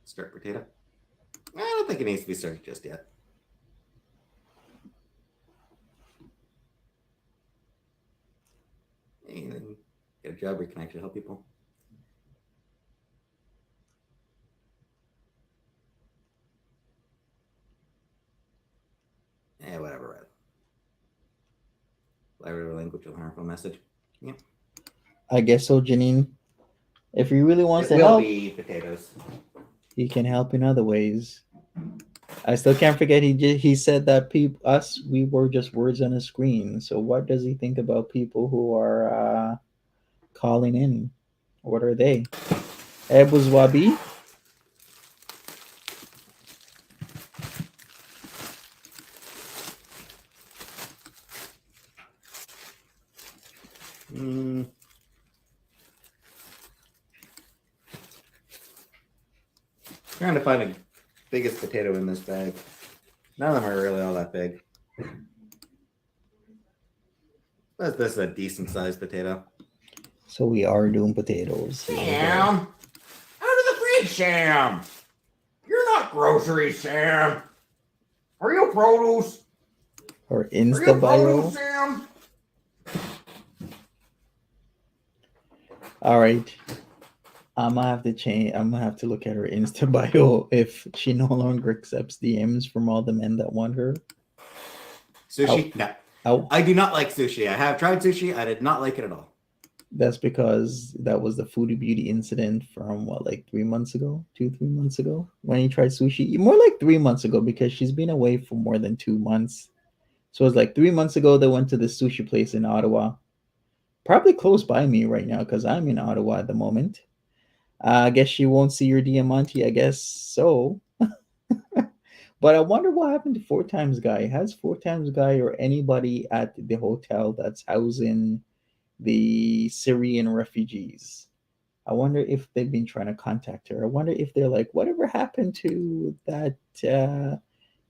Start potato. I don't think it needs to be started just yet. Get a a job where you can actually help people. Whatever. Library language of harmful message. Yeah. I guess so, Janine. If he really wants It to will help, be potatoes. he can help in other ways. I still can't forget he said that we were just words on a screen. So what does he think about people who are calling in? What are they? Ebus Wabi? Trying to find the biggest potato in this bag. None of them are really all that big. But this is a decent sized potato. So we are doing potatoes. Sam! Out of the fridge, Sam! You're not groceries, Sam! Are you produce? Or Insta bio. Sam? All right. I'm gonna have to change. I'm gonna have to look at her Insta bio if she no longer accepts DMs from all the men that want her. Sushi? Ow. No. Ow. I do not like sushi. I have tried sushi. I did not like it at all. That's because that was the Foodie Beauty incident from what, like 3 months ago, 2-3 months ago, when he tried sushi. More like 3 months ago, because she's been away for more than 2 months. So it was like 3 months ago they went to the sushi place in Ottawa, probably close by me right now because I'm in Ottawa at the moment. I guess she won't see your Diamante. I guess so. But I wonder what happened to Four Times Guy. Has Four Times Guy or anybody at the hotel that's housing the Syrian refugees, I wonder if they've been trying to contact her. I wonder if they're like, whatever happened to that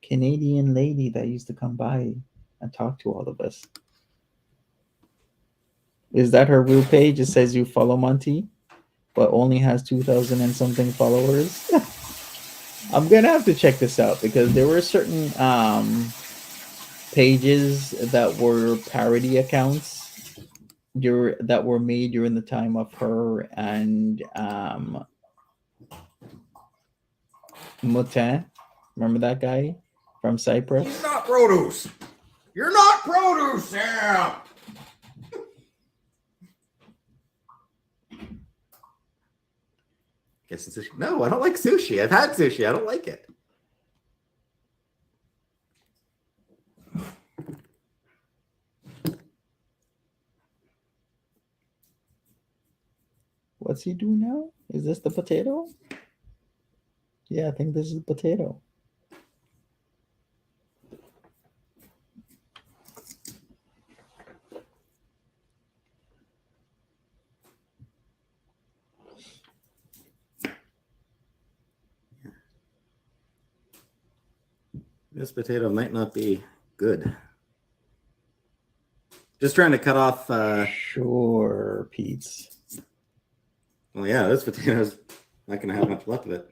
Canadian lady that used to come by and talk to all of us? Is that her real page? It says you follow Monty, but only has 2,000 and something followers. I'm gonna have to check this out because there were certain pages that were parody accounts that were made during the time of her and Mutin. Remember that guy from Cyprus? He's not produce. You're not produce, Sam. Guess it's sushi. No, I don't like sushi. I've had sushi. I don't like it. What's he doing now? Is this the potato? Yeah, I think this is the potato. This potato might not be good. Just trying to cut off. Sure, Peetz. Well, yeah, this potato's not going to have much left of it.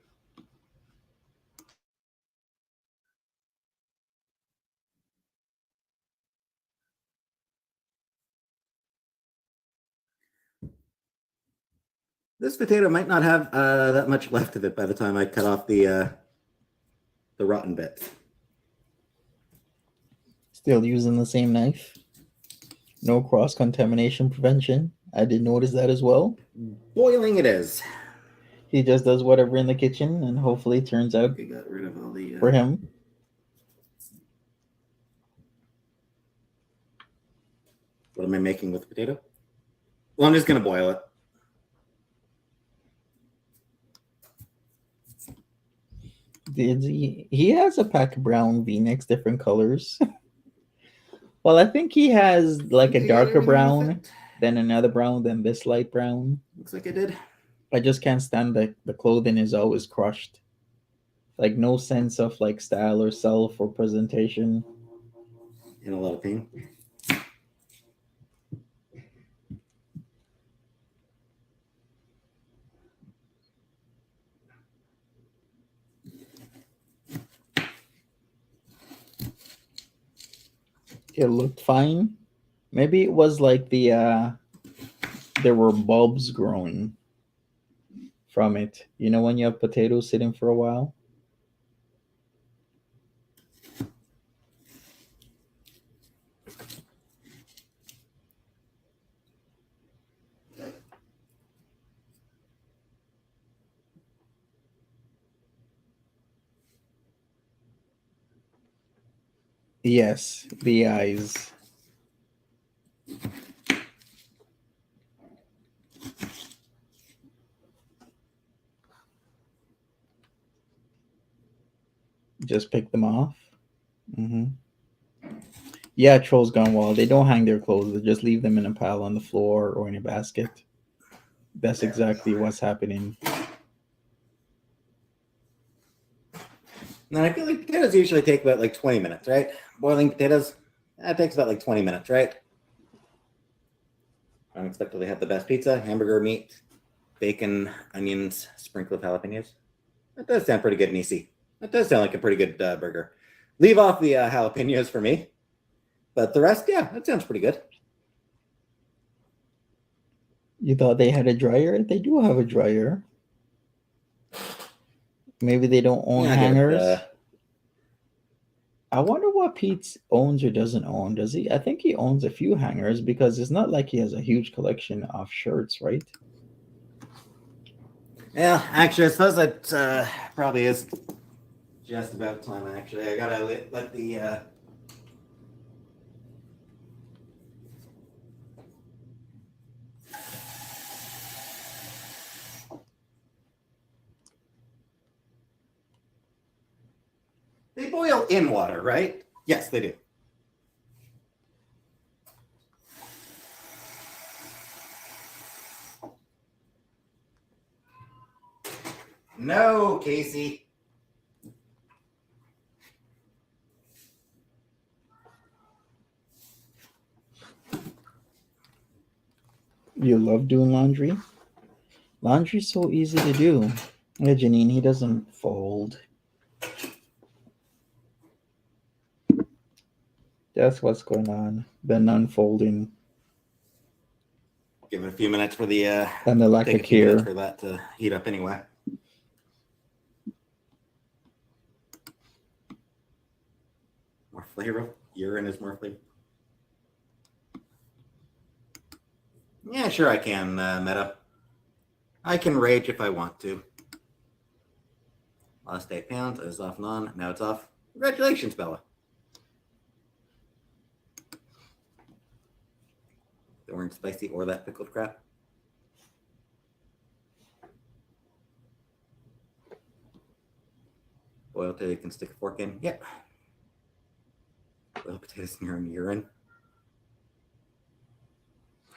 This potato might not have that much left of it by the time I cut off the rotten bits. Still using the same knife. No cross-contamination prevention. I did notice that as well. Boiling it is. He just does whatever in the kitchen and hopefully it turns out We got rid of all the for him. What am I making with the potato? Well, I'm just going to boil it. He has a pack of brown V-necks, different colors. Well, I think he has like a darker brown, then another brown, then this light brown. Looks like I did. I just can't stand that the clothing is always crushed. Like no sense of like style or self or presentation. In a lot of pain. It looked fine. Maybe it was like the there were bulbs growing from it. You know when you have potatoes sitting for a while? Yes, the eyes. Just pick them off. Hmm. Yeah, trolls gone wild. They don't hang their clothes. They just leave them in a pile on the floor or in a basket. That's There we exactly go. what's happening. Now I feel like potatoes usually take about like 20 minutes, right? Boiling potatoes, that takes about like 20 minutes, right? Unexpectedly have the best pizza, hamburger, meat, bacon, onions, sprinkle of jalapenos. That does sound pretty good and easy. That does sound like a pretty good burger. Leave off the jalapenos for me. But the rest, yeah, that sounds pretty good. You thought they had a dryer? They do have a dryer. Maybe they don't own Yeah, I give it, hangers. I wonder what Peetz owns or doesn't own. Does he? I think he owns a few hangers because it's not like he has a huge collection of shirts, right? yeah, actually, I suppose that probably is just about time, actually. I gotta let the... They boil in water, right? Yes, they do. No, Casey. You love doing laundry? Laundry's so easy to do. Yeah, Janine, he doesn't fold. That's what's going on. The unfolding Give it a few minutes for the... and the lack take of a few minutes care. for that to heat up anyway. More flavor. Urine is more flavor. Yeah, sure I can, Meta. I can rage if I want to. Last 8 pounds is off and on. Now it's off. Congratulations, Bella. They weren't spicy or that pickled crap. Boiled till you can stick a fork in. Yep. Boiled potatoes in your own urine.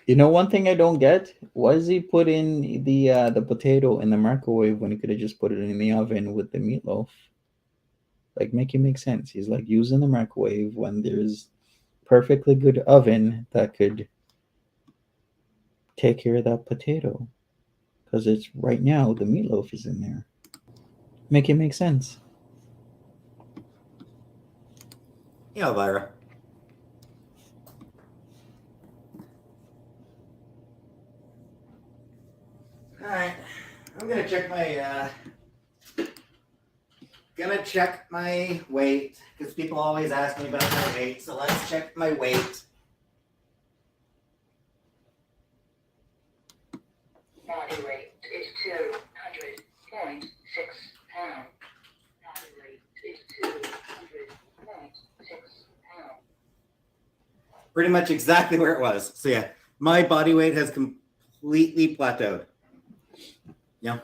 You know, one thing I don't get: why does he put in the potato in the microwave when he could have just put it in the oven with the meatloaf? Like, make it make sense. He's like using the microwave when there's perfectly good oven that could take care of that potato, because it's right now the meatloaf is in there. Make it make sense. Yeah, Elvira. All right, I'm gonna check my weight because people always ask me about my weight. So let's check my weight. Body weight is 200.6 pounds. Body weight is 200.6 pounds. Pretty much exactly where it was. So yeah, my body weight has completely plateaued. Yeah,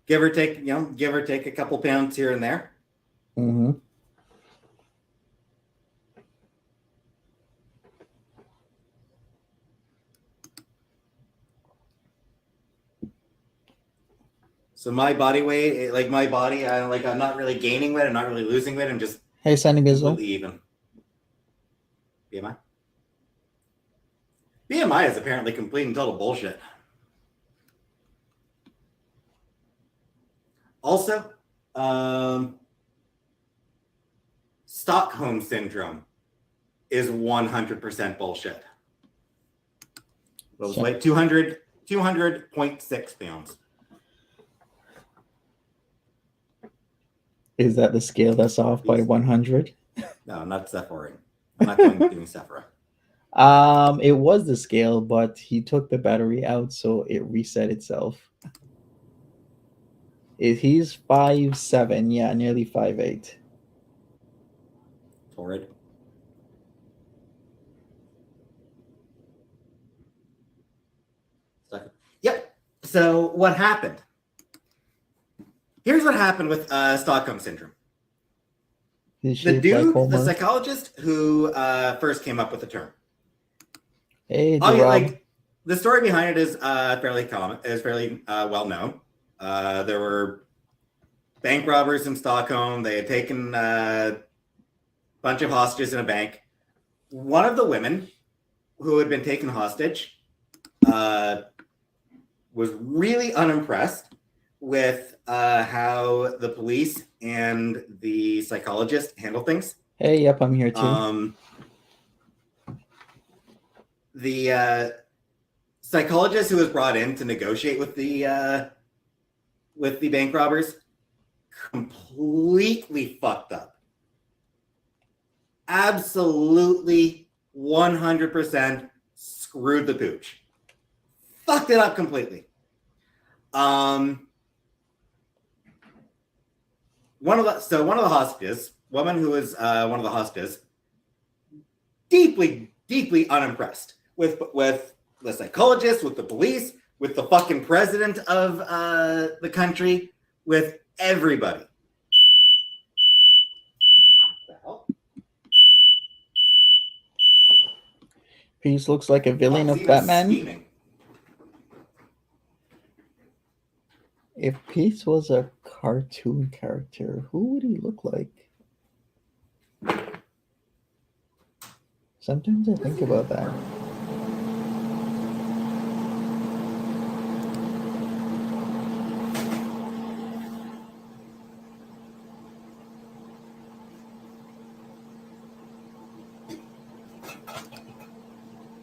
give or take a couple pounds here and there. Mm-hmm. So my body weight, like my body, I'm not really gaining weight. I'm not really losing weight. I'm just Hey, Sunny Bizzle. completely even. BMI? BMI is apparently complete and total bullshit. Also, Stockholm syndrome is 100% bullshit. What was weight? 200 200.6 pounds. Is that the scale that's off by 100? No, not Sephora. I'm not going to do Sephora. It was the scale, but he took the battery out, so it reset itself. He's 5'7", yeah, nearly 5'8". Torrid. Yep. So what happened? Here's what happened with Stockholm syndrome. The dude, the psychologist who first came up with the term. Hey, like the story behind it is fairly common, is fairly well known. There were bank robbers in Stockholm. They had taken a bunch of hostages in a bank. One of the women who had been taken hostage was really unimpressed with how the police and the psychologist handle things. Hey, yep, I'm here too. The psychologist who was brought in to negotiate with the bank robbers completely fucked up. Absolutely 100% screwed the pooch. Fucked it up completely. One of the hostages, woman who was one of the hostages, deeply unimpressed with the psychologist, with the police, with the fucking president of the country, with everybody. What the hell? Peetz looks like a villain of Batman. Steaming. If Peetz was a cartoon character, who would he look like? Sometimes I think about that.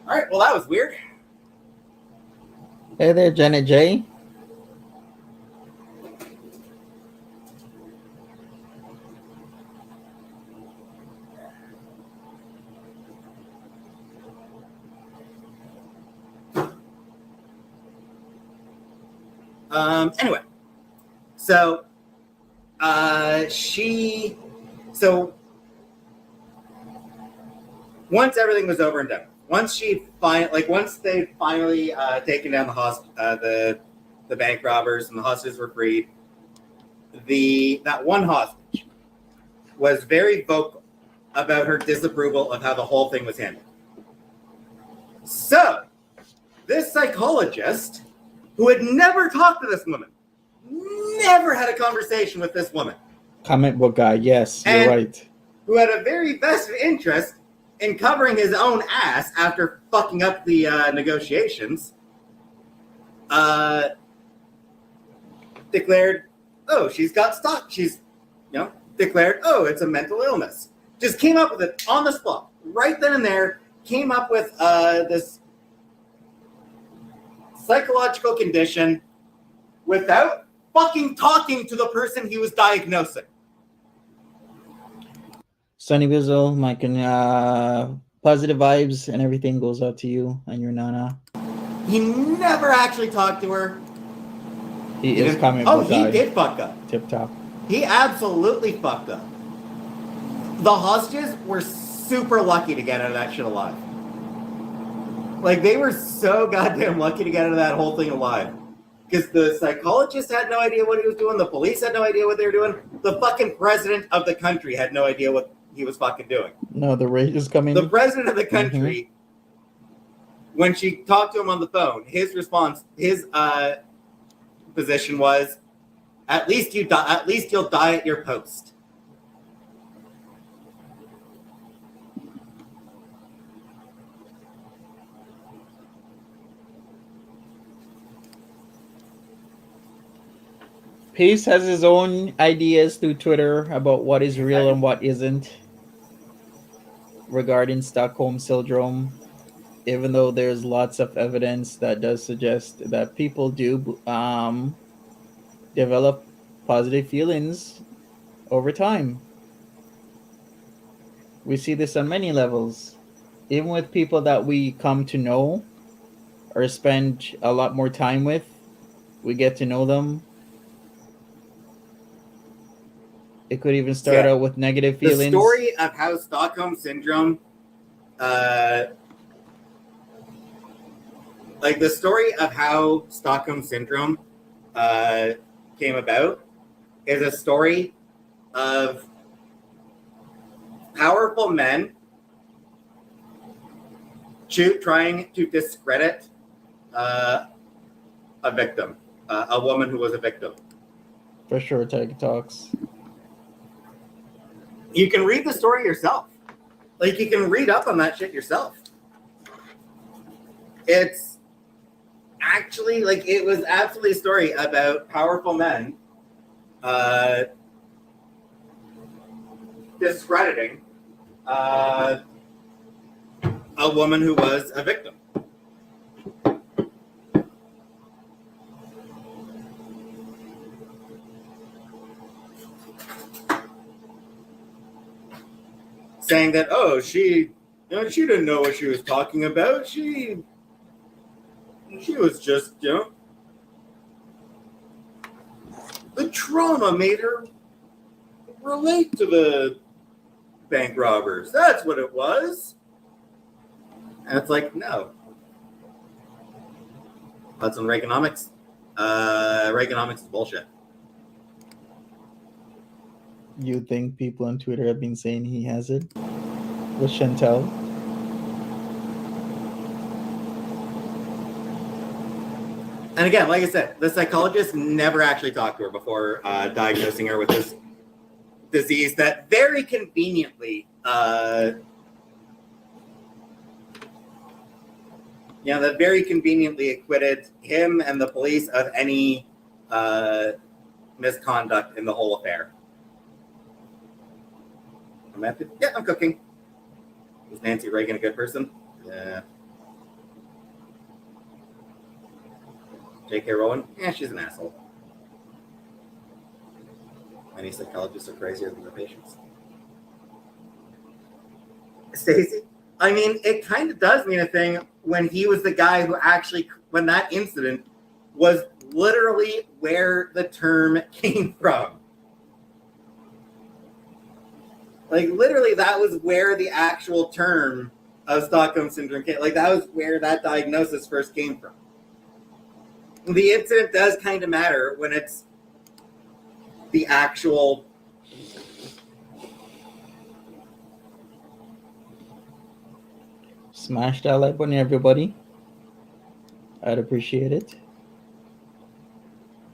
All right, well, that was weird. Hey there, Janet J. Anyway, so once everything was over and done, once they finally taken down the bank robbers and the hostages were freed, that one hostage was very vocal about her disapproval of how the whole thing was handled. So this psychologist, who had never talked to this woman, never had a conversation with this woman. Comic book guy, yes, you're right. Who had a very vested interest in covering his own ass after fucking up the negotiations, declared, oh, she's got stock. Declared, oh, it's a mental illness. Just came up with it on the spot, right then and there, came up with this psychological condition without fucking talking to the person he was diagnosing. Sunny Bizzle, Mike, positive vibes and everything goes out to you and your Nana. He never actually talked to her. He is comic book guy. He did fuck up. Tip top. He absolutely fucked up. The hostages were super lucky to get out of that shit alive. Like, they were so goddamn lucky to get out of that whole thing alive. Because the psychologist had no idea what he was doing. The police had no idea what they were doing. The fucking president of the country had no idea what he was fucking doing. No, the rage is coming. The president of the country, when she talked to him on the phone, his response, his position was, at least you'll die at your post. Peetz has his own ideas through Twitter about what is real and what isn't regarding Stockholm Syndrome. even though there's lots of evidence that does suggest that people do develop positive feelings over time. We see this on many levels, even with people that we come to know or spend a lot more time with. We get to know them. It could even start Yeah. out with negative The feelings. story of how Stockholm Syndrome, the story of how Stockholm Syndrome came about is a story of powerful men trying to discredit a victim, a woman who was a victim. For sure, Tiger Talks. You can read the story yourself. Like, you can read up on that shit yourself. It's actually, like, it was absolutely a story about powerful men discrediting a woman who was a victim. Saying that, oh, she didn't know what she was talking about. She was just, the trauma made her relate to the bank robbers. That's what it was. And it's like, no. That's on Reaganomics. Reaganomics is bullshit. You think people on Twitter have been saying he has it? With Chantel? And again, like I said, the psychologist never actually talked to her before diagnosing her with this disease that very conveniently, that very conveniently acquitted him and the police of any misconduct in the whole affair. I'm cooking. Was Nancy Reagan a good person? Yeah. J.K. Rowling? Yeah, she's an asshole. Many psychologists are crazier than their patients. Stacey? I mean, it kind of does mean a thing when he was the guy who actually, when that incident was literally where the term came from. Like, literally, that was where the actual term of Stockholm Syndrome came. Like, that was where that diagnosis first came from. The incident does kind of matter when it's the actual... Smash that like button, everybody. I'd appreciate it.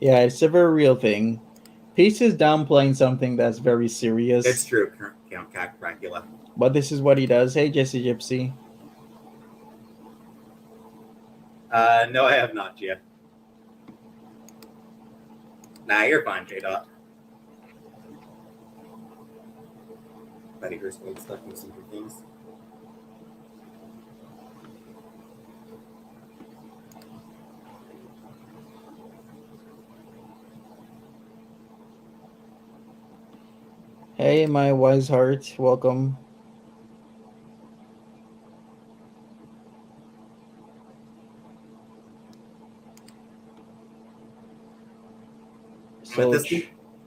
Yeah, it's a very real thing. Peetz is downplaying something that's very serious. It's true, Count Dracula. But this is what he does. Hey, Jesse Gypsy. No, I have not yet. Nah, you're fine, J-Dot. Betty Hurst made stuck in some good things. Hey, my wise heart. Welcome.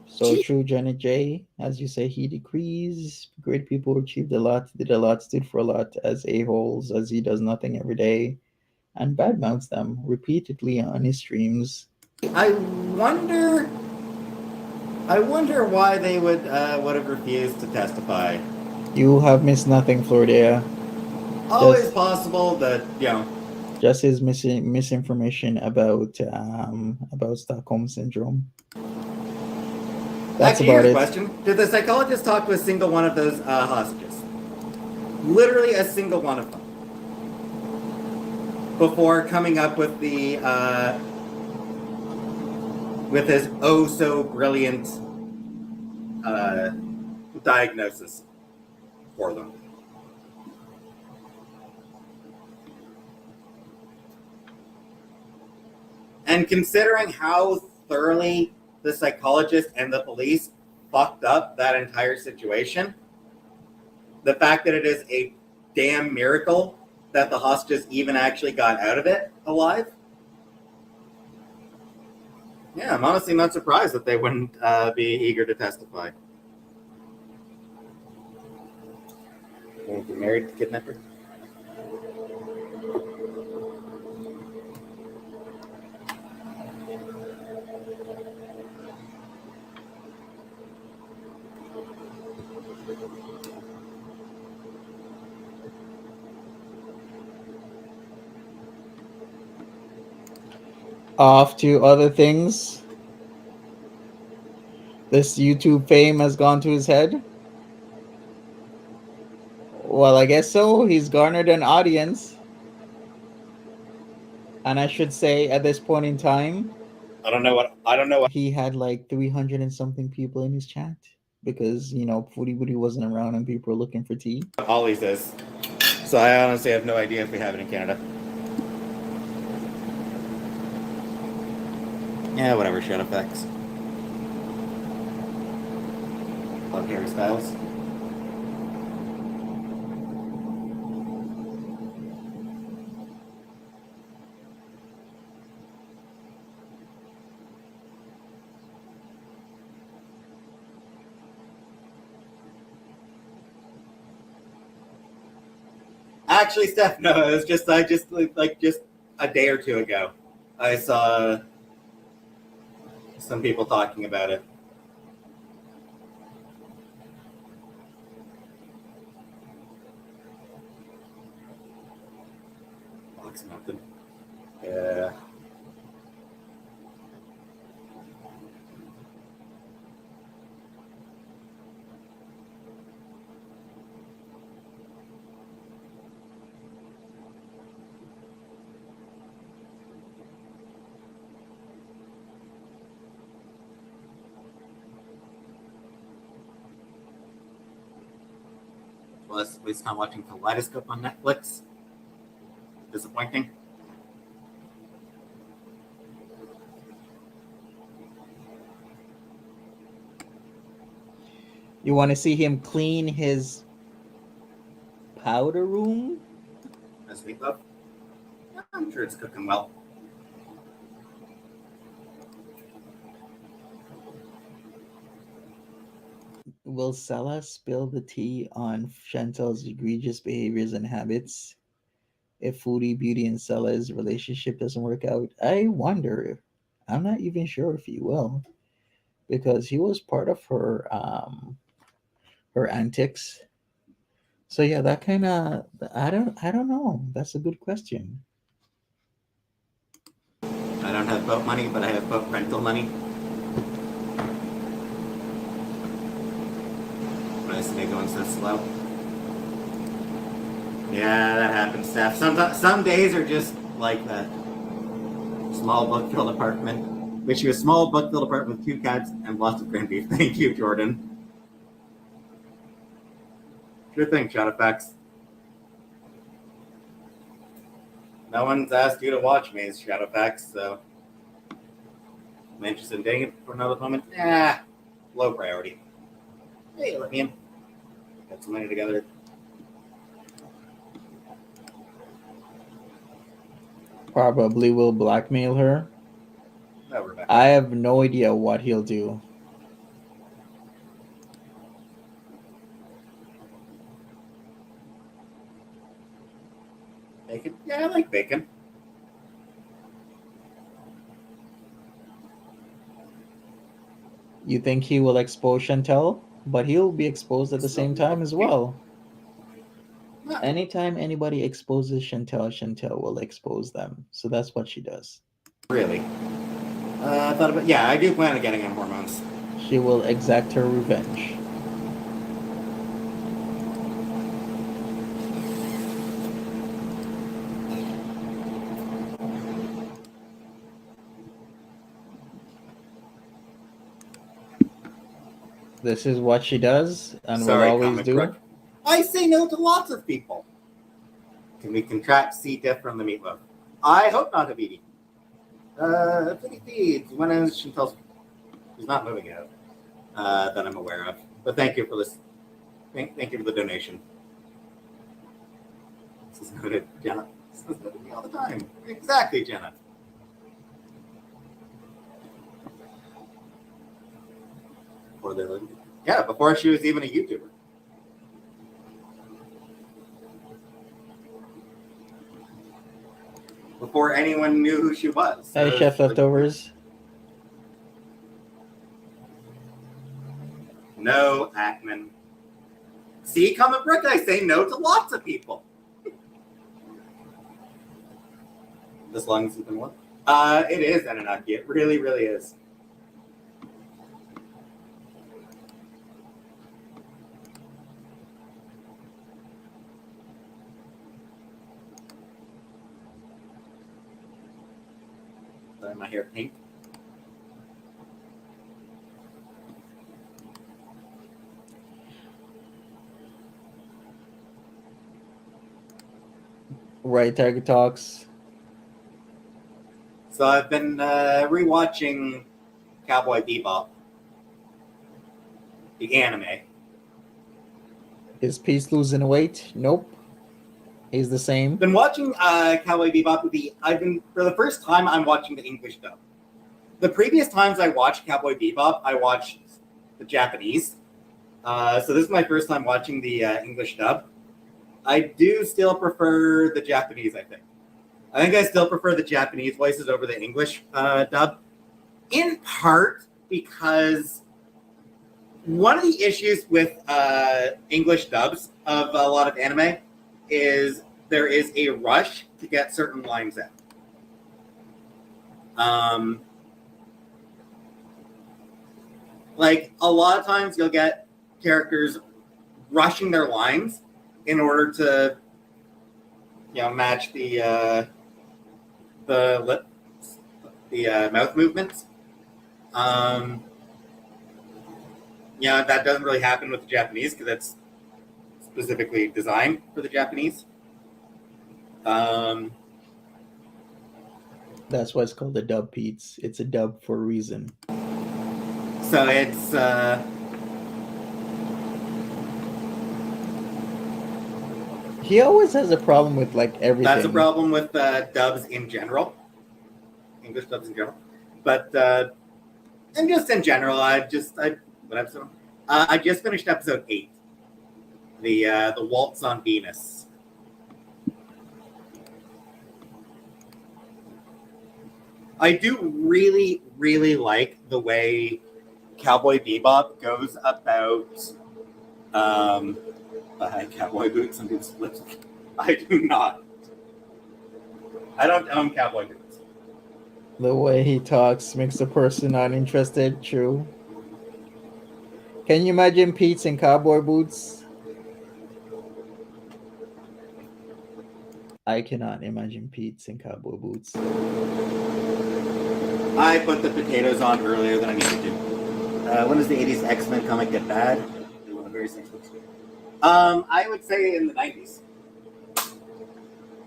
So true, Janet J. As you say, he decrees. Great people achieved a lot, did a lot, stood for a lot as a-holes, as he does nothing every day, and badmouths them repeatedly on his streams. I wonder why they would have refused to testify. You have missed nothing, Florida. Always possible that, just his misinformation about Stockholm Syndrome. That's actually, about here's it. a question. Did the psychologist talk to a single one of those hostages? Literally a single one of them. Before coming up with the with his oh so brilliant diagnosis for them. And considering how thoroughly the psychologist and the police fucked up that entire situation, the fact that it is a damn miracle that the hostages even actually got out of it alive. Yeah, I'm honestly not surprised that they wouldn't be eager to testify. You married the kidnapper? Off to other things. This YouTube fame has gone to his head. Well, I guess so. He's garnered an audience. And I should say at this point in time, I don't know what. he had like 300 and something people in his chat because, you know, Foodie Beauty wasn't around and people were looking for tea. Ollie's is. So I honestly have no idea if we have it in Canada. Yeah, whatever, Shadow Facts. Love Harry Styles. Actually, Steph, no, it was just just a day or two ago, I saw some people talking about it. Fox Mountain. Yeah. Plus, at least not watching Kaleidoscope on Netflix. Disappointing. You want to see him clean his powder room? As we love. I'm sure it's cooking well. Will Sella spill the tea on Chantel's egregious behaviors and habits if Foodie Beauty and Sella's relationship doesn't work out? I wonder. I'm not even sure if he will, because he was part of her antics. So yeah, that kind of I don't know. That's a good question. I don't have boat money, but I have boat rental money. Nice to going so slow. Yeah, that happens, Steph. Some days are just like that. Small book-filled apartment. Wish you a small book-filled apartment with 2 cats and lots of ground beef. Thank you, Jordan. Sure thing, Shadowfax. No one's asked you to watch me as Shadowfax, so I'm interested in dating it for another moment. Nah, low priority. Hey, let me in. Got some money together. Probably will blackmail her. No, we're back. I have no idea what he'll do. Bacon? Yeah, I like bacon. You think he will expose Chantel? But he'll be exposed at the same time as well. Anytime anybody exposes Chantel, Chantel will expose them. So that's what she does. Really? I thought about. Yeah, I do plan on getting on hormones. She will exact her revenge. This is what she does and will always comic do. crook. I say no to lots of people. Can we contract C. diff from the meatloaf? I hope not, Habidi. Foodie Feeds. When is she tells she's not moving out that I'm aware of. But thank you for this. Thank you for the donation. This is noted, Jenna. This is noted me all the time. Exactly, Jenna. Before she was even a YouTuber. Before anyone knew who she was. Hey, Chef Leftovers. No, Ackman. See, Comic Brick, I say no to lots of people. This long as you can what? It is Anunnaki. It really, really is. Dye my hair pink. Right, Tiger Talks. So I've been rewatching Cowboy Bebop, the anime. Is Peetz losing weight? Nope. He's the same. Been watching Cowboy Bebop for the first time I'm watching the English dub. The previous times I watched Cowboy Bebop, I watched the Japanese. So this is my first time watching the English dub. I do still prefer the Japanese, I think. I think I still prefer the Japanese voices over the English dub. In part because one of the issues with English dubs of a lot of anime is there is a rush to get certain lines out. Like a lot of times you'll get characters rushing their lines in order to, match the mouth movements. That doesn't really happen with the Japanese because that's specifically designed for the Japanese. That's why it's called a dub, Peetz. It's a dub for a reason. So it's He always has a problem with like everything. that's a problem with dubs in general, English dubs in general. But and just in general, what episode? I just finished episode 8, the Waltz on Venus. I do really, really like the way Cowboy Bebop goes about cowboy boots and boots flips. I do not. I don't own cowboy boots. The way he talks makes a person not interested. True. Can you imagine Peetz in cowboy boots? I cannot imagine Peetz in cowboy boots. I put the potatoes on earlier than I needed to. When does the 80s X-Men comic get bad? I would say in the 90s.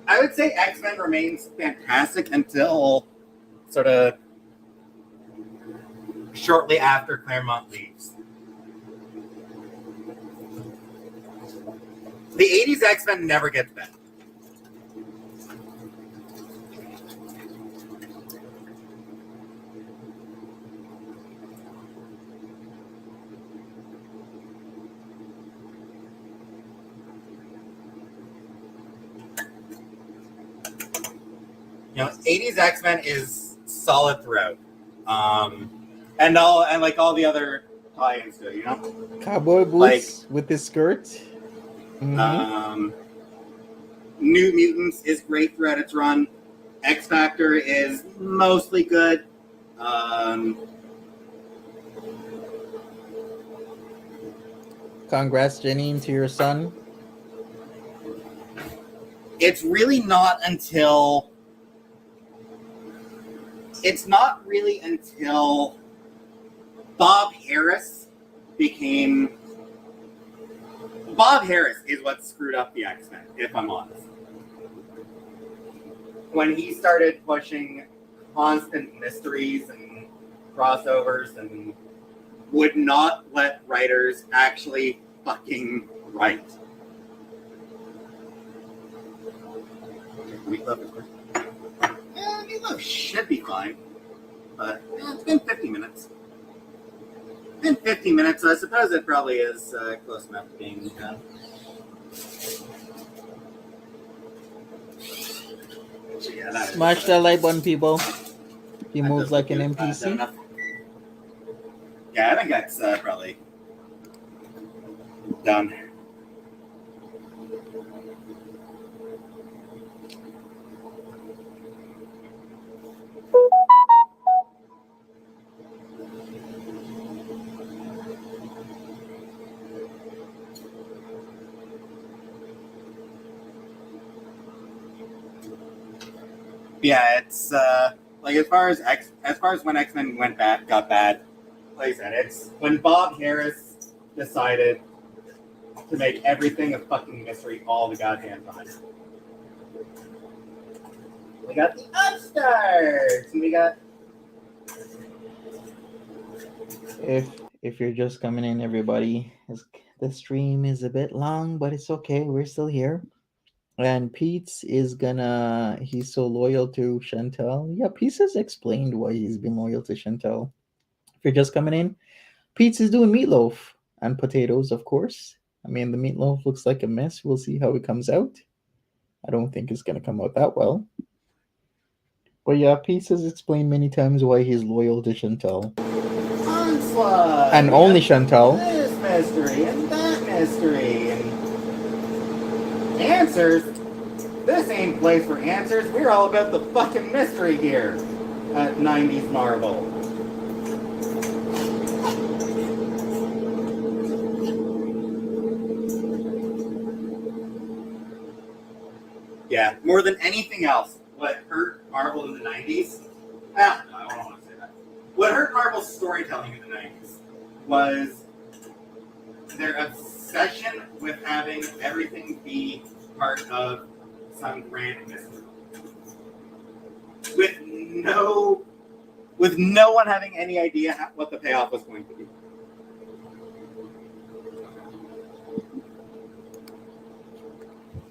I would say X-Men remains fantastic until sort of shortly after Claremont leaves. The 80s X-Men never gets bad. You know, 80s X-Men is solid throughout. And like all the other tie-ins to it, you know? Cowboy boots with his skirt. Mm-hmm. New Mutants is great throughout its run. X Factor is mostly good. Congrats, Janine, to your son. It's really not until Bob Harris is what screwed up the X-Men, if I'm honest. When he started pushing constant mysteries and crossovers and would not let writers actually fucking write. Meatloaf, of course. Yeah, meatloaf should be fine. But it's been 50 minutes. It's been 50 minutes, so I suppose it probably is close enough to being done. So yeah, that is, Smash that like button, people. He that moves does like look an good. Done NPC. enough. Yeah, I think that's probably done. Yeah, it's like as far as when X-Men got bad, like I said, it's when Bob Harris decided to make everything a fucking mystery all the goddamn time. We got the upstarts, and we got If you're just coming in, everybody, the stream is a bit long, but it's okay. We're still here. And Peetz is he's so loyal to Chantel. Yeah, Peetz has explained why he's been loyal to Chantel. If you're just coming in, Peetz is doing meatloaf and potatoes, of course. I mean, the meatloaf looks like a mess. We'll see how it comes out. I don't think it's gonna come out that well. But yeah, Peetz has explained many times why he's loyal to Chantel. Onslaught, And only Chantel. This mystery and that mystery and answers. This ain't place for answers. We're all about the fucking mystery here at 90s Marvel. Yeah, more than anything else, what hurt Marvel in the 90s, no, I don't want to say that. What hurt Marvel's storytelling in the 90s was their obsession with having everything be part of some grand mystery. With no one having any idea what the payoff was going to be.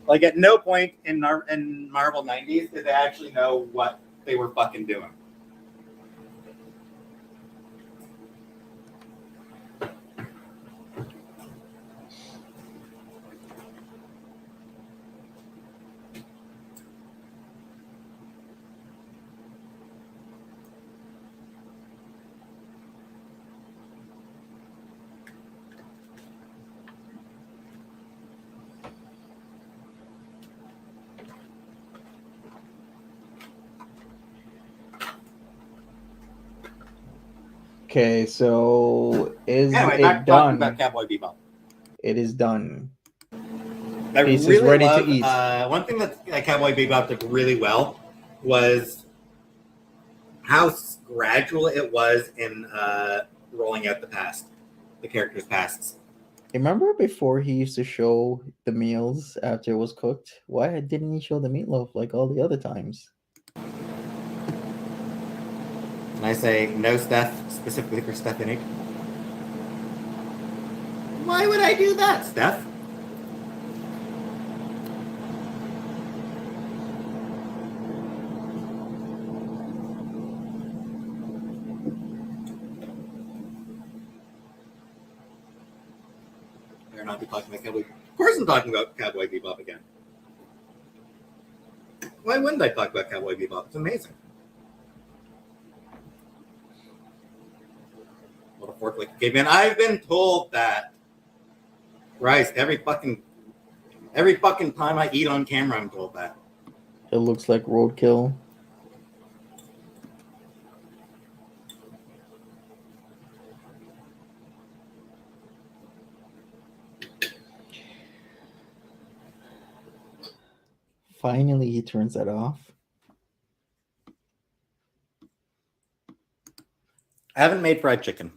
Like at no point in Marvel 90s did they actually know what they were fucking doing. Okay, so is Anyway, it back done? talking about Cowboy Bebop. It is done. I Peetz is really ready love, to eat. one thing that Cowboy Bebop did really well was how gradual it was in rolling out the characters' pasts. Remember before he used to show the meals after it was cooked? Why didn't he show the meatloaf like all the other times? And I say no Steph, specifically for Stephanie. Why would I do that, Steph? Better not be talking about Cowboy. Of course I'm talking about Cowboy Bebop again. Why wouldn't I talk about Cowboy Bebop? It's amazing. What a fork like caveman. I've been told that. Christ, every fucking time I eat on camera, I'm told that. It looks like roadkill. Finally, he turns that off. I haven't made fried chicken.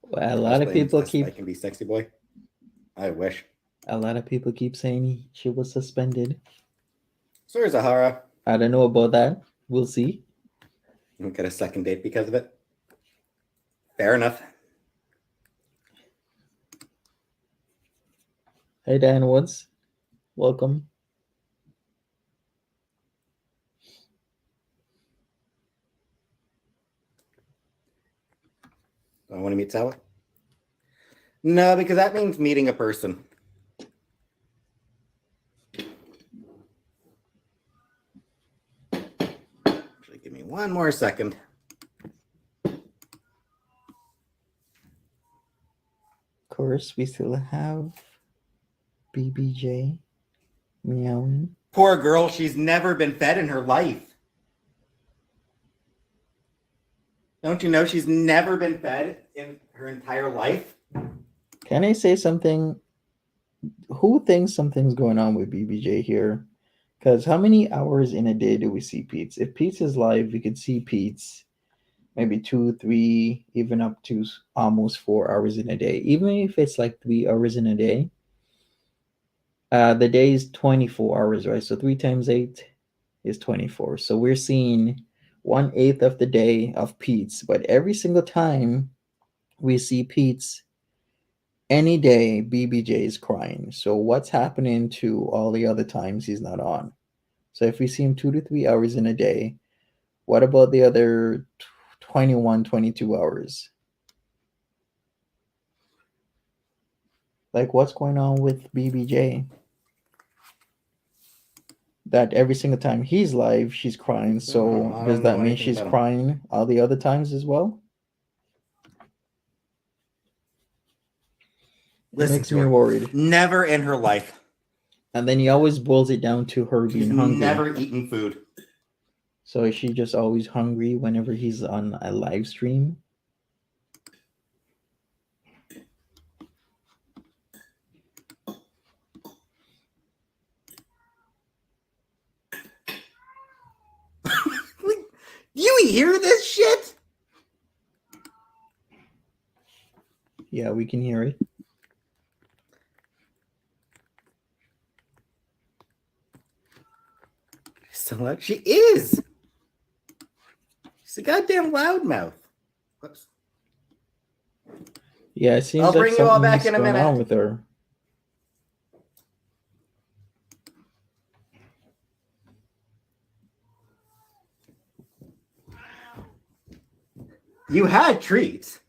Well, a lot of people I can be sexy boy. I wish. A lot of people keep saying she was suspended. Sorry, Zahara. I don't know about that. We'll see. don't get a second date because of it. Fair enough. Hey, Dan Woods. Welcome. I want to meet Sally. No, because that means meeting a person. Actually, give me one more second. Of course, we still have BBJ meowing. Poor girl, she's never been fed in her life. Don't you know she's never been fed in her entire life? Can I say something? Who thinks something's going on with BBJ here? Because how many hours in a day do we see Peetz? If Peetz is live, we could see Peetz maybe 2, 3, even up to almost 4 hours in a day. Even if it's like 3 hours in a day, the day is 24 hours, right? So 3 times 8 is 24. So we're seeing 1/8 of the day of Peetz, but every single time we see Peetz, any day BBJ is crying. So what's happening to all the other times he's not on? So if we see him 2 to 3 hours in a day, what about the other 21, 22 hours? Like, what's going on with BBJ? That every single time he's live, she's crying. So I don't does that know mean anything she's about him. crying all the other times as well? It Listen makes to me her. worried. Never in her life. And then he always boils it down to her She's being hungry. never eaten food. So is she just always hungry whenever he's on a live stream? You hear this shit? Yeah, we can hear it. So loud. She is. She's a goddamn loudmouth. Whoops. Yeah, it seems I'll like bring you all back something's in a going minute. on with her. You had treats.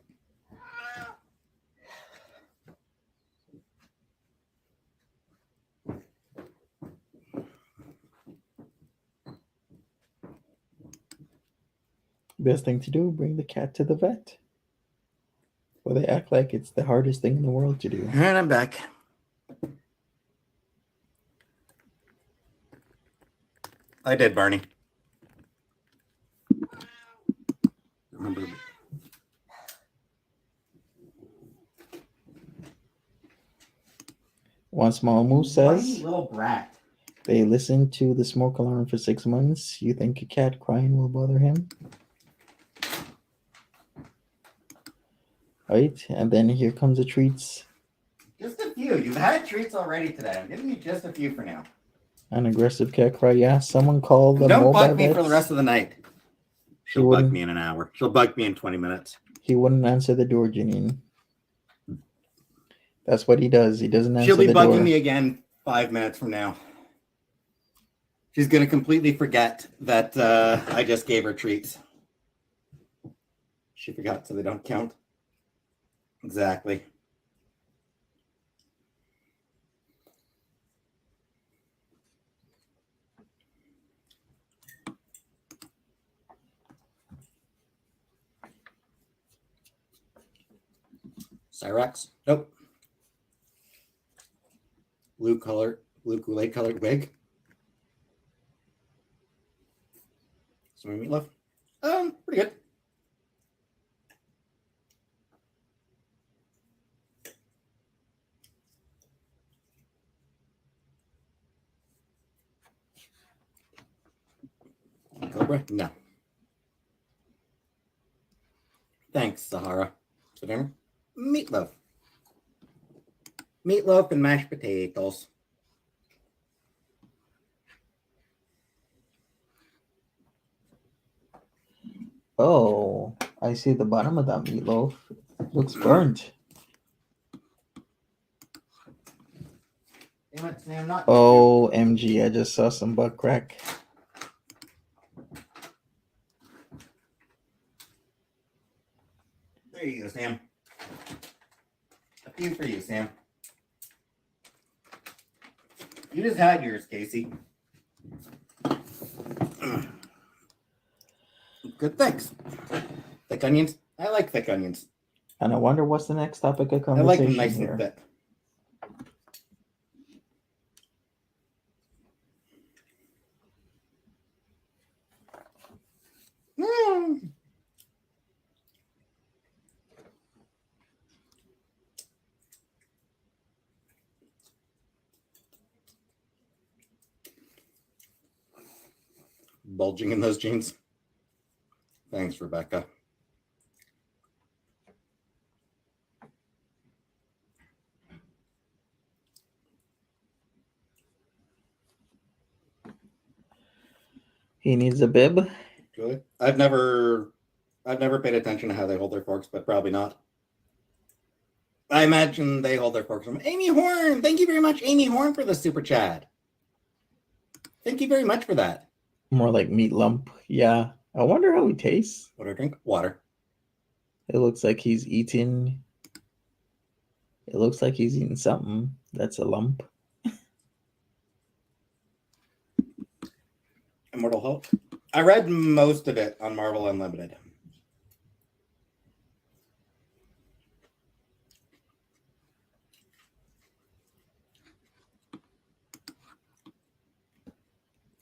Best thing to do, bring the cat to the vet. Well, they act like it's the hardest thing in the world to do. All right, I'm back. I did, Barney. Remember. One Small Moose Whiny says little brat. they listened to the smoke alarm for 6 months. You think a cat crying will bother him? Right? And then here comes the treats. Just a few. You've had treats already today. I'm giving you just a few for now. An aggressive cat cry. Yeah, someone called the Don't mobile bug me for the vets. rest of the night. She She'll bug wouldn't, me in an hour. She'll bug me in 20 minutes. he wouldn't answer the door, Janine. That's what he does. He doesn't answer She'll be the bugging door. me again 5 minutes from now. She's going to completely forget that I just gave her treats. She forgot, so they don't count. Exactly. Cyrax? Nope. Blue Kool-Aid colored wig. Some meatloaf. Pretty good. Cobra? No. Thanks, Sahara. For dinner? Meatloaf. Meatloaf and mashed potatoes. Oh, I see the bottom of that meatloaf. Looks burnt. Damn it, Sam, not Oh, MG, I just saw some butt crack. There you go, Sam. A few for you, Sam. You just had yours, Casey. Good, thanks. Thick onions. I like thick onions. And I wonder what's the next topic of I like conversation them nice here. and thick. Mm. Bulging in those jeans. Thanks, Rebecca. He needs a bib. Good. I've never paid attention to how they hold their forks, but probably not. I imagine they hold their forks from Amy Horn. Thank you very much, Amy Horn, for the super chat. Thank you very much for that. More like meat lump. Yeah. I wonder how he tastes. What do I drink? Water. It looks like he's eating. It looks like he's eating something that's a lump. Immortal Hulk. I read most of it on Marvel Unlimited.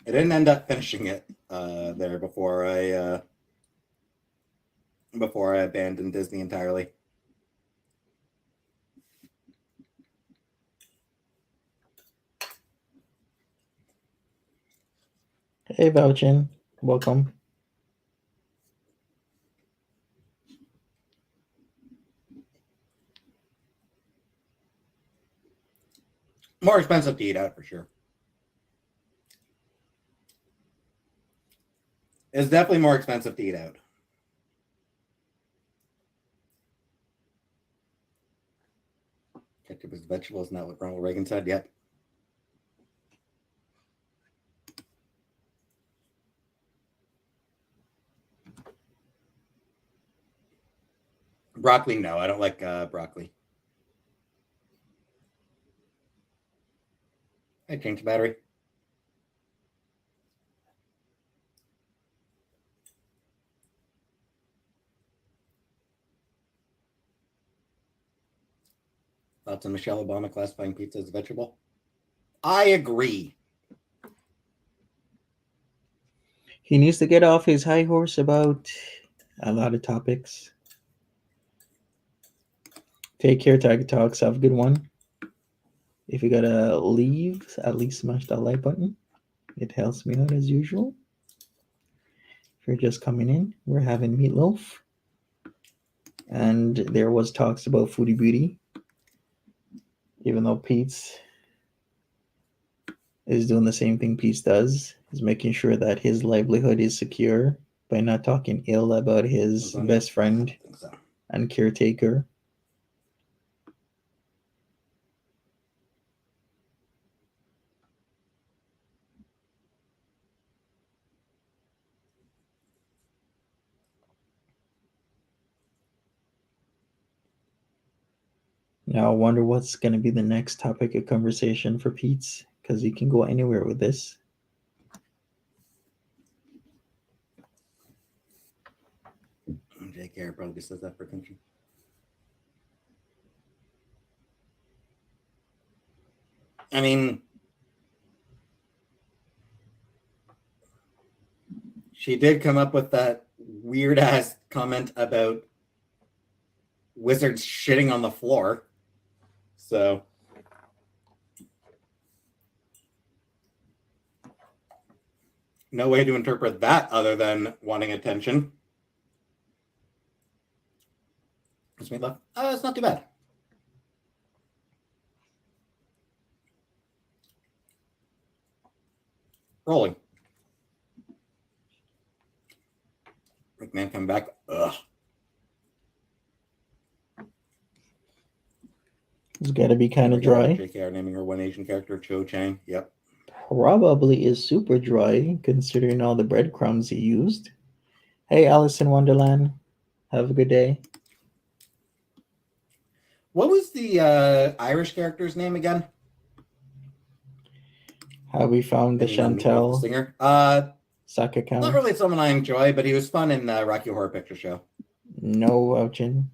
I didn't end up finishing it there before I abandoned Disney entirely. Hey, Vouchin. Welcome. More expensive to eat out for sure. It's definitely more expensive to eat out. Ketchup is vegetables, not what Ronald Reagan said. Yep. Broccoli, no, I don't like broccoli. I changed the battery. Thoughts on Michelle Obama classifying pizza as a vegetable? I agree. He needs to get off his high horse about a lot of topics. Take care, Tiger Talks. Have a good one. If you gotta leave, at least smash that like button. It helps me out as usual. If you're just coming in, we're having meatloaf. And there was talks about Foodie Beauty. Even though Peetz is doing the same thing Peetz does, is making sure that his livelihood is secure by not talking ill about his best friend I think so. and caretaker. Now I wonder what's going to be the next topic of conversation for Peetz, because he can go anywhere with this. JK probably says that for attention. I mean, she did come up with that weird ass comment about wizards shitting on the floor. So no way to interpret that other than wanting attention. What's me left? It's not too bad. Rolling. McMahon coming back. Ugh. It's got to be kind of dry. JKR naming her one Asian character, Cho Chang. Yep. Probably is super dry considering all the breadcrumbs he used. Hey, Alice in Wonderland. Have a good day. What was the Irish character's name again? How we found the The Chantel singer. Saka account. Not really someone I enjoy, but he was fun in Rocky Horror Picture Show. No, Ouchin.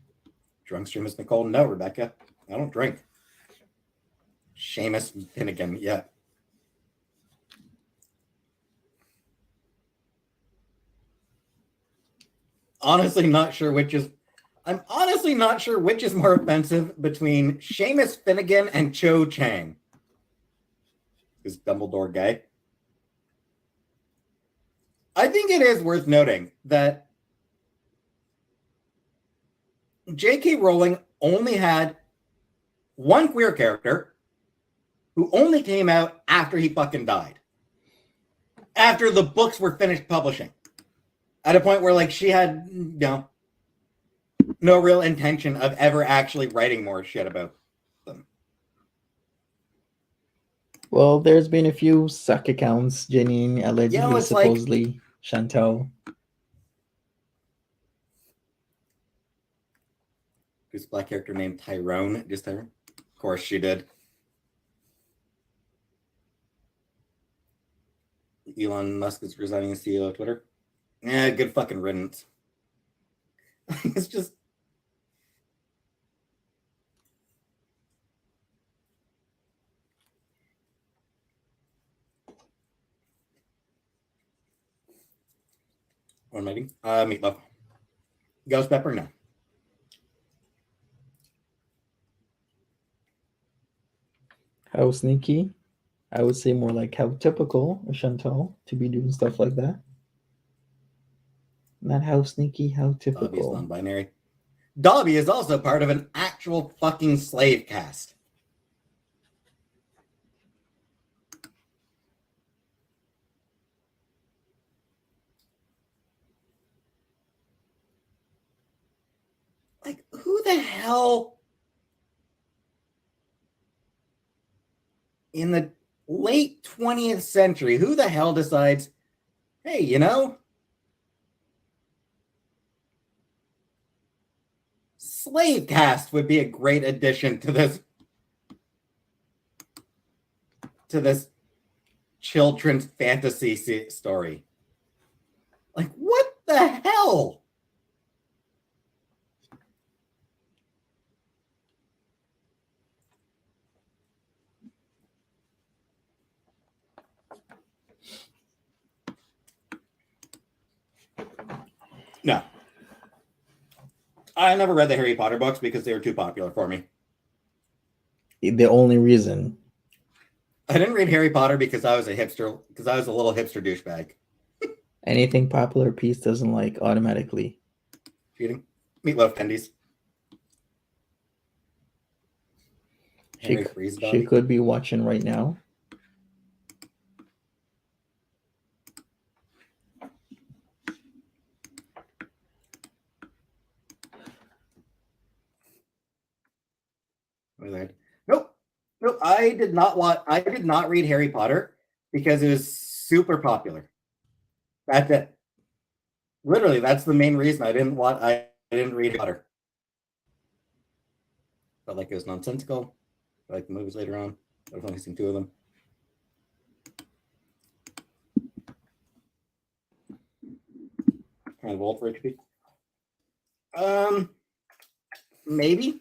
Drunk streamers Nicole. No, Rebecca. I don't drink. Seamus Finnegan. Yeah. Honestly, not sure which is. I'm honestly not sure which is more offensive between Seamus Finnegan and Cho Chang. Is Dumbledore gay? I think it is worth noting that J.K. Rowling only had one queer character who only came out after he fucking died. After the books were finished publishing. At a point where, like, she had, no real intention of ever actually writing more shit about them. Well, there's been a few suck accounts, Janine, allegedly, it's like- supposedly, Chantel. This black character named Tyrone. Just Tyrone? Of course she did. Elon Musk is resigning as CEO of Twitter. Yeah, good fucking riddance. It's just. What am I eating? Meatloaf. Ghost pepper? No. How sneaky? I would say more like how typical of Chantal to be doing stuff like that. Not how sneaky, how Dobby is typical. non-binary. Dobby is also part of an actual fucking slave caste. Like, who the hell in the late 20th century, who the hell decides, hey, you know, slave caste would be a great addition to this children's fantasy story. Like, what the hell? No. I never read the Harry Potter books because they were too popular for me. The only reason. I didn't read Harry Potter because I was a hipster, because I was a little hipster douchebag. Anything popular Peetz doesn't like automatically. Cheating. Meatloaf tendies. She could be watching right now. Nope. I did not read Harry Potter because it was super popular. That's it. Literally, that's the main reason I didn't read Harry Potter. Felt like it was nonsensical. I like the movies later on. I've only seen 2 of them. Kind of old for HP. Maybe.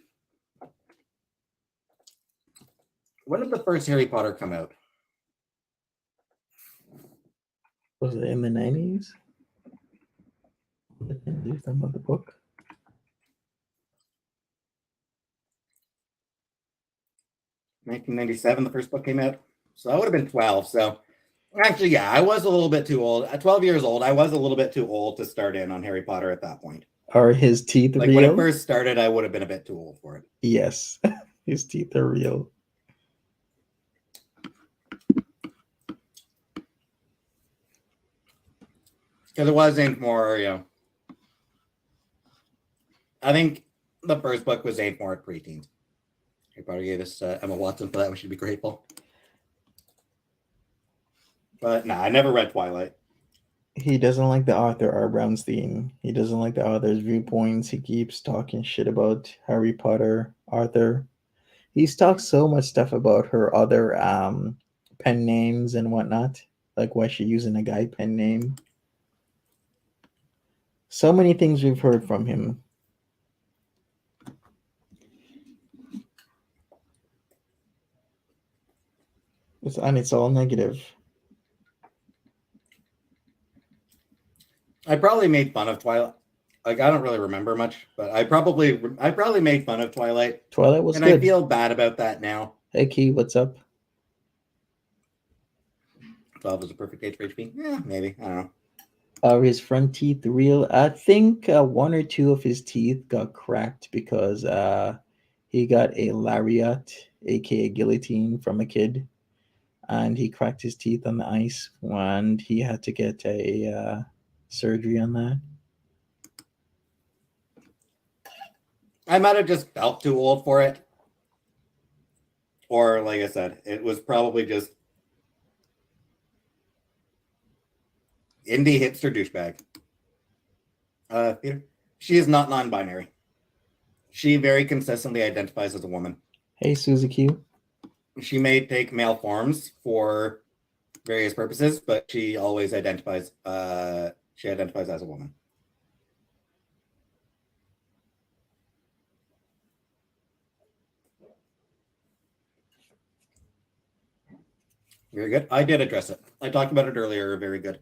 When did the first Harry Potter come out? Was it in the 90s? Do something about the book. $1997, the first book came out. So I would have been 12. So actually, yeah, I was a little bit too old. At 12 years old, I was a little bit too old to start in on Harry Potter at that point. Are his teeth like real? When it first started, I would have been a bit too old for it. Yes, his teeth are real. Because it wasn't more, I think the first book was aimed more at preteens. I probably gave this Emma Watson for that. We should be grateful. But I never read Twilight. He doesn't like the author R. Brownstein. He doesn't like the author's viewpoints. He keeps talking shit about Harry Potter, Arthur. He's talked so much stuff about her other pen names and whatnot, like why she's using a guy pen name. So many things we've heard from him. It's all negative. I probably made fun of Twilight. Like, I don't really remember much, but I probably made fun of Twilight. Twilight was and good. I feel bad about that now. Hey Key, what's up? 12 is a perfect age for HP. Yeah, maybe. I don't know. Are his front teeth real? I think one or two of his teeth got cracked because he got a lariat, aka guillotine, from a kid, and he cracked his teeth on the ice, and he had to get a surgery on that. I might have just felt too old for it. Or, like I said, it was probably just indie hipster douchebag. Peter? She is not non-binary. She very consistently identifies as a woman. Hey, Suzy Q. She may take male forms for various purposes, but she always identifies as a woman. Very good. I did address it. I talked about it earlier. Very good.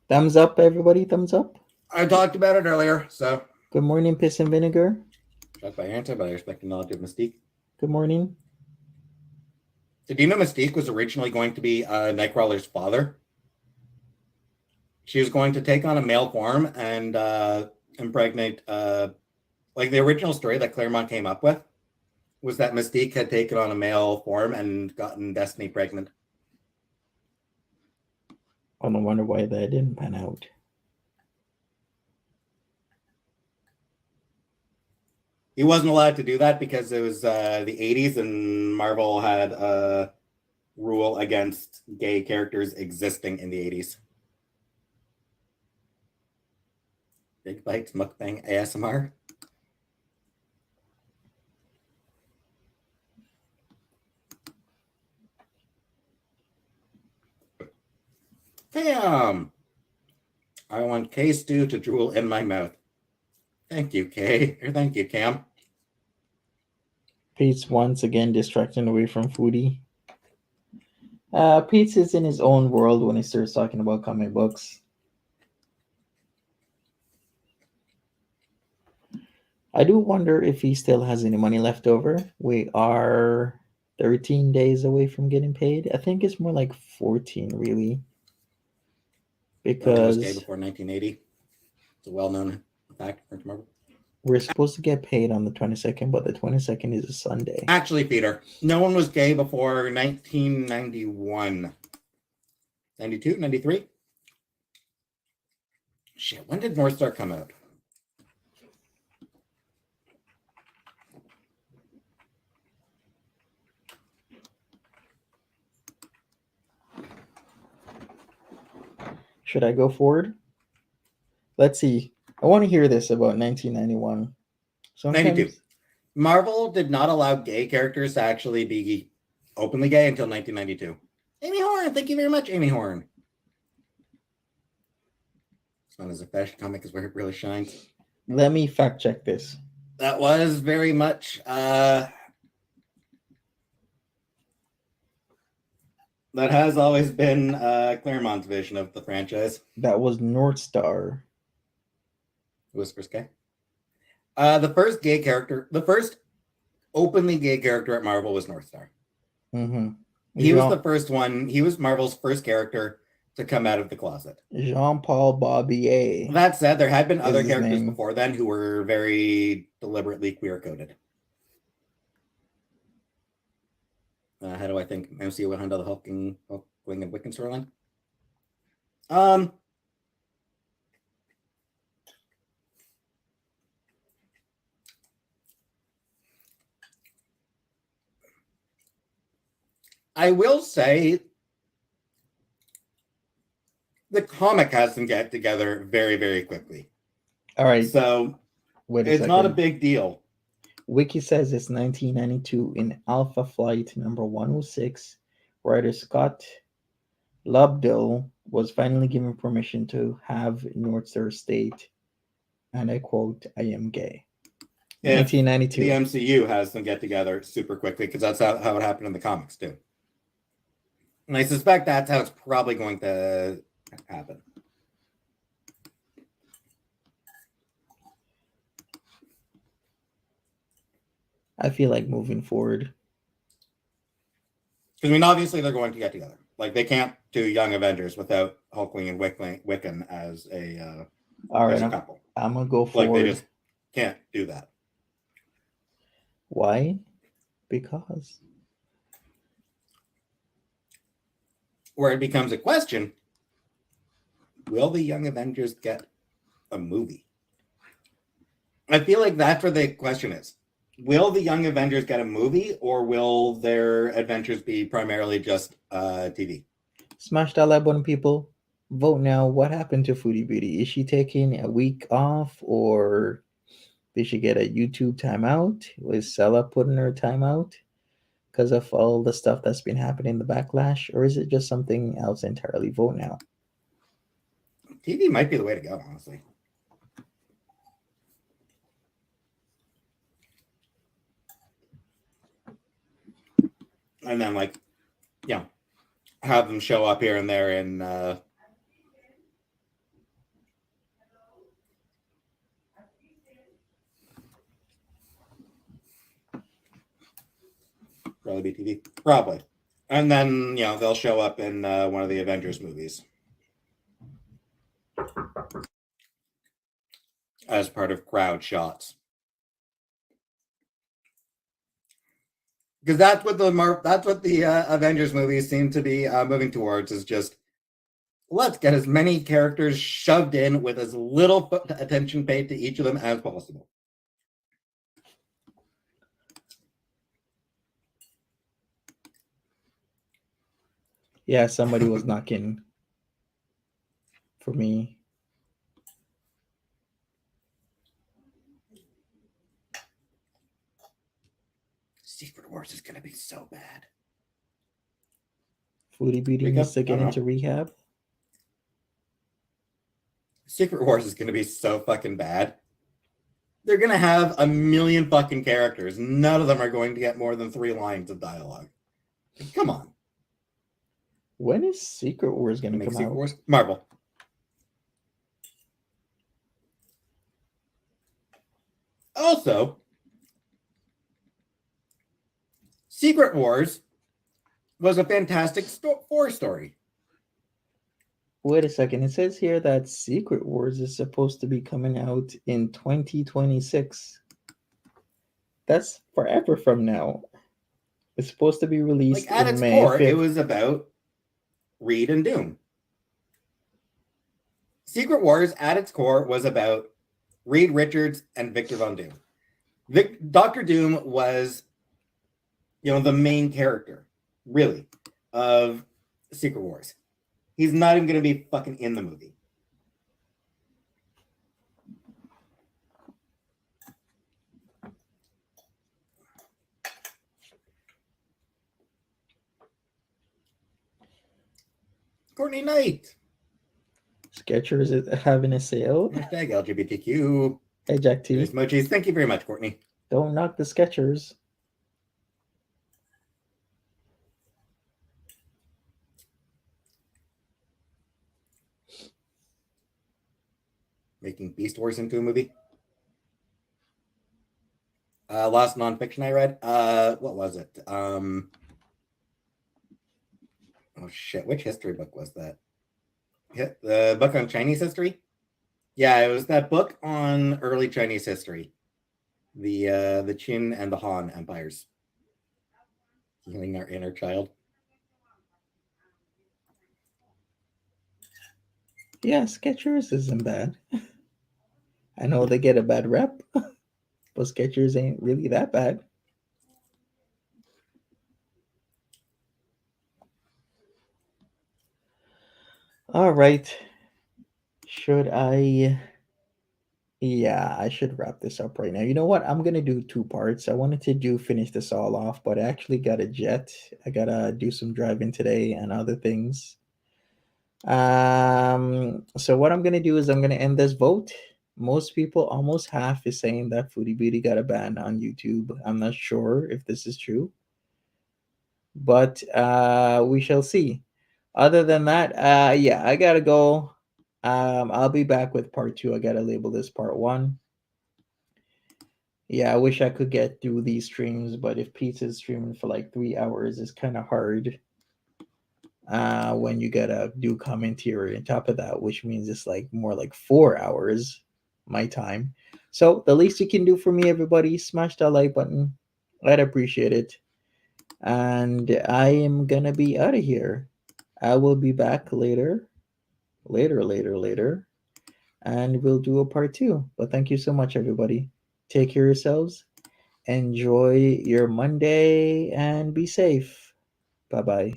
Thumbs up, everybody. Thumbs up. I talked about it earlier, so. Good morning, Piss and Vinegar. Shocked by your answer, but I respect the knowledge of Mystique. Good morning. Did you know Mystique was originally going to be Nightcrawler's father? She was going to take on a male form and impregnate, like the original story that Claremont came up with was that Mystique had taken on a male form and gotten Destiny pregnant. I don't wonder why that didn't pan out. He wasn't allowed to do that because it was the 80s and Marvel had a rule against gay characters existing in the 80s. Big Bites Mukbang ASMR. Damn. I want K stew to drool in my mouth. Thank you, Kay. Or thank you, Cam. Peetz once again distracting away from Foodie. Peetz is in his own world when he starts talking about comic books. I do wonder if he still has any money left over. We are 13 days away from getting paid. I think it's more like 14, really. Because was gay Because before 1980. It's a well-known fact for Marvel. we're supposed to get paid on the 22nd, but the 22nd is a Sunday. Actually, Peter, no one was gay before 1991. 92, 93? Shit, when did North Star come out? Should I go forward? Let's see. I want to hear this about 1991. Sometimes 92. Marvel did not allow gay characters to actually be openly gay until 1992. Amy Horn, thank you very much, Amy Horn. It's not as a fashion comic is where it really shines. Let me fact check this. That was very much that has always been Claremont's vision of the franchise. That was North Star. Who was first gay? The first openly gay character at Marvel was North Star. Mm-hmm. He was the first one. He was Marvel's first character to come out of the closet. Jean-Paul Barbier. That said, there had been other his characters name. before then who were very deliberately queer-coded. How do I think MCU would handle the Hulkling and Wiccan storyline? I will say the comic has them get together very, very quickly. All right. So Wait a it's second. not a big deal. Wiki says it's 1992 in Alpha Flight number 106. Writer Scott Lobdell was finally given permission to have North Star state, and I quote, "I am gay." If the 1992. MCU has them get together super quickly, because that's how it happened in the comics too. And I suspect that's how it's probably going to happen. I feel like moving forward. Because I mean, obviously they're going to get together. Like they can't do Young Avengers without Hulkling and Wiccan as a All right, couple. I'm gonna go Like forward. they just can't do that. Why? Because Where it becomes a question: will the Young Avengers get a movie? I feel like that's where the question is. Will the Young Avengers get a movie, or will their adventures be primarily just TV? smash that like button, people. Vote now. What happened to Foodie Beauty? Is she taking a week off, or did she get a YouTube timeout? Was Sella putting her timeout because of all the stuff that's been happening, the backlash, or is it just something else entirely? Vote now. TV might be the way to go, honestly. And then, like, have them show up here and there in probably be TV, probably. And then they'll show up in one of the Avengers movies as part of crowd shots. Because that's what the Avengers movies seem to be moving towards, is just let's get as many characters shoved in with as little attention paid to each of them as possible. Yeah, somebody was knocking for me. Secret Wars is going to be so bad. Foodie Beauty needs to get into rehab. Secret Wars is going to be so fucking bad. They're going to have a million fucking characters. None of them are going to get more than 3 lines of dialogue. Come on. When is Secret Wars going to come Secret out? Wars? Marvel. Also, Secret Wars was a fantastic 4 story. Wait a second. It says here that Secret Wars is supposed to be coming out in 2026. That's forever from now. It's supposed to be released Like, at in its May core, 5th. it was about Reed and Doom. Secret Wars, at its core, was about Reed Richards and Victor Von Doom. Dr. Doom was, the main character, really, of Secret Wars. He's not even going to be fucking in the movie. Courtney Knight. Skechers is having a sale. Hashtag LGBTQ. Hey, Jack T. Emojis. Thank you very much, Courtney. Don't knock the Skechers. Making Beast Wars into a movie. Last nonfiction I read. What was it? Oh shit! Which history book was that? The book on Chinese history. Yeah, it was that book on early Chinese history. The Qin and the Han empires. Healing our inner child. Yeah, Skechers isn't bad. I know they get a bad rep, but Skechers ain't really that bad. All right. Should I? Yeah, I should wrap this up right now. You know what? I'm gonna do two parts. I wanted to do finish this all off, but I actually got a jet. I gotta do some driving today and other things. So what I'm gonna do is I'm gonna end this vote. Most people, almost half, is saying that Foodie Beauty got a ban on YouTube. I'm not sure if this is true, but we shall see. Other than that, yeah, I gotta go. I'll be back with part two. I gotta label this part one. Yeah, I wish I could get through these streams, but if Peetz is streaming for like 3 hours, it's kind of hard. When you gotta do commentary on top of that, which means it's like more like 4 hours my time. So the least you can do for me, everybody, smash that like button. I'd appreciate it. And I am gonna be out of here. I will be back later, and we'll do a part two. But thank you so much, everybody. Take care of yourselves. Enjoy your Monday and be safe. Bye bye.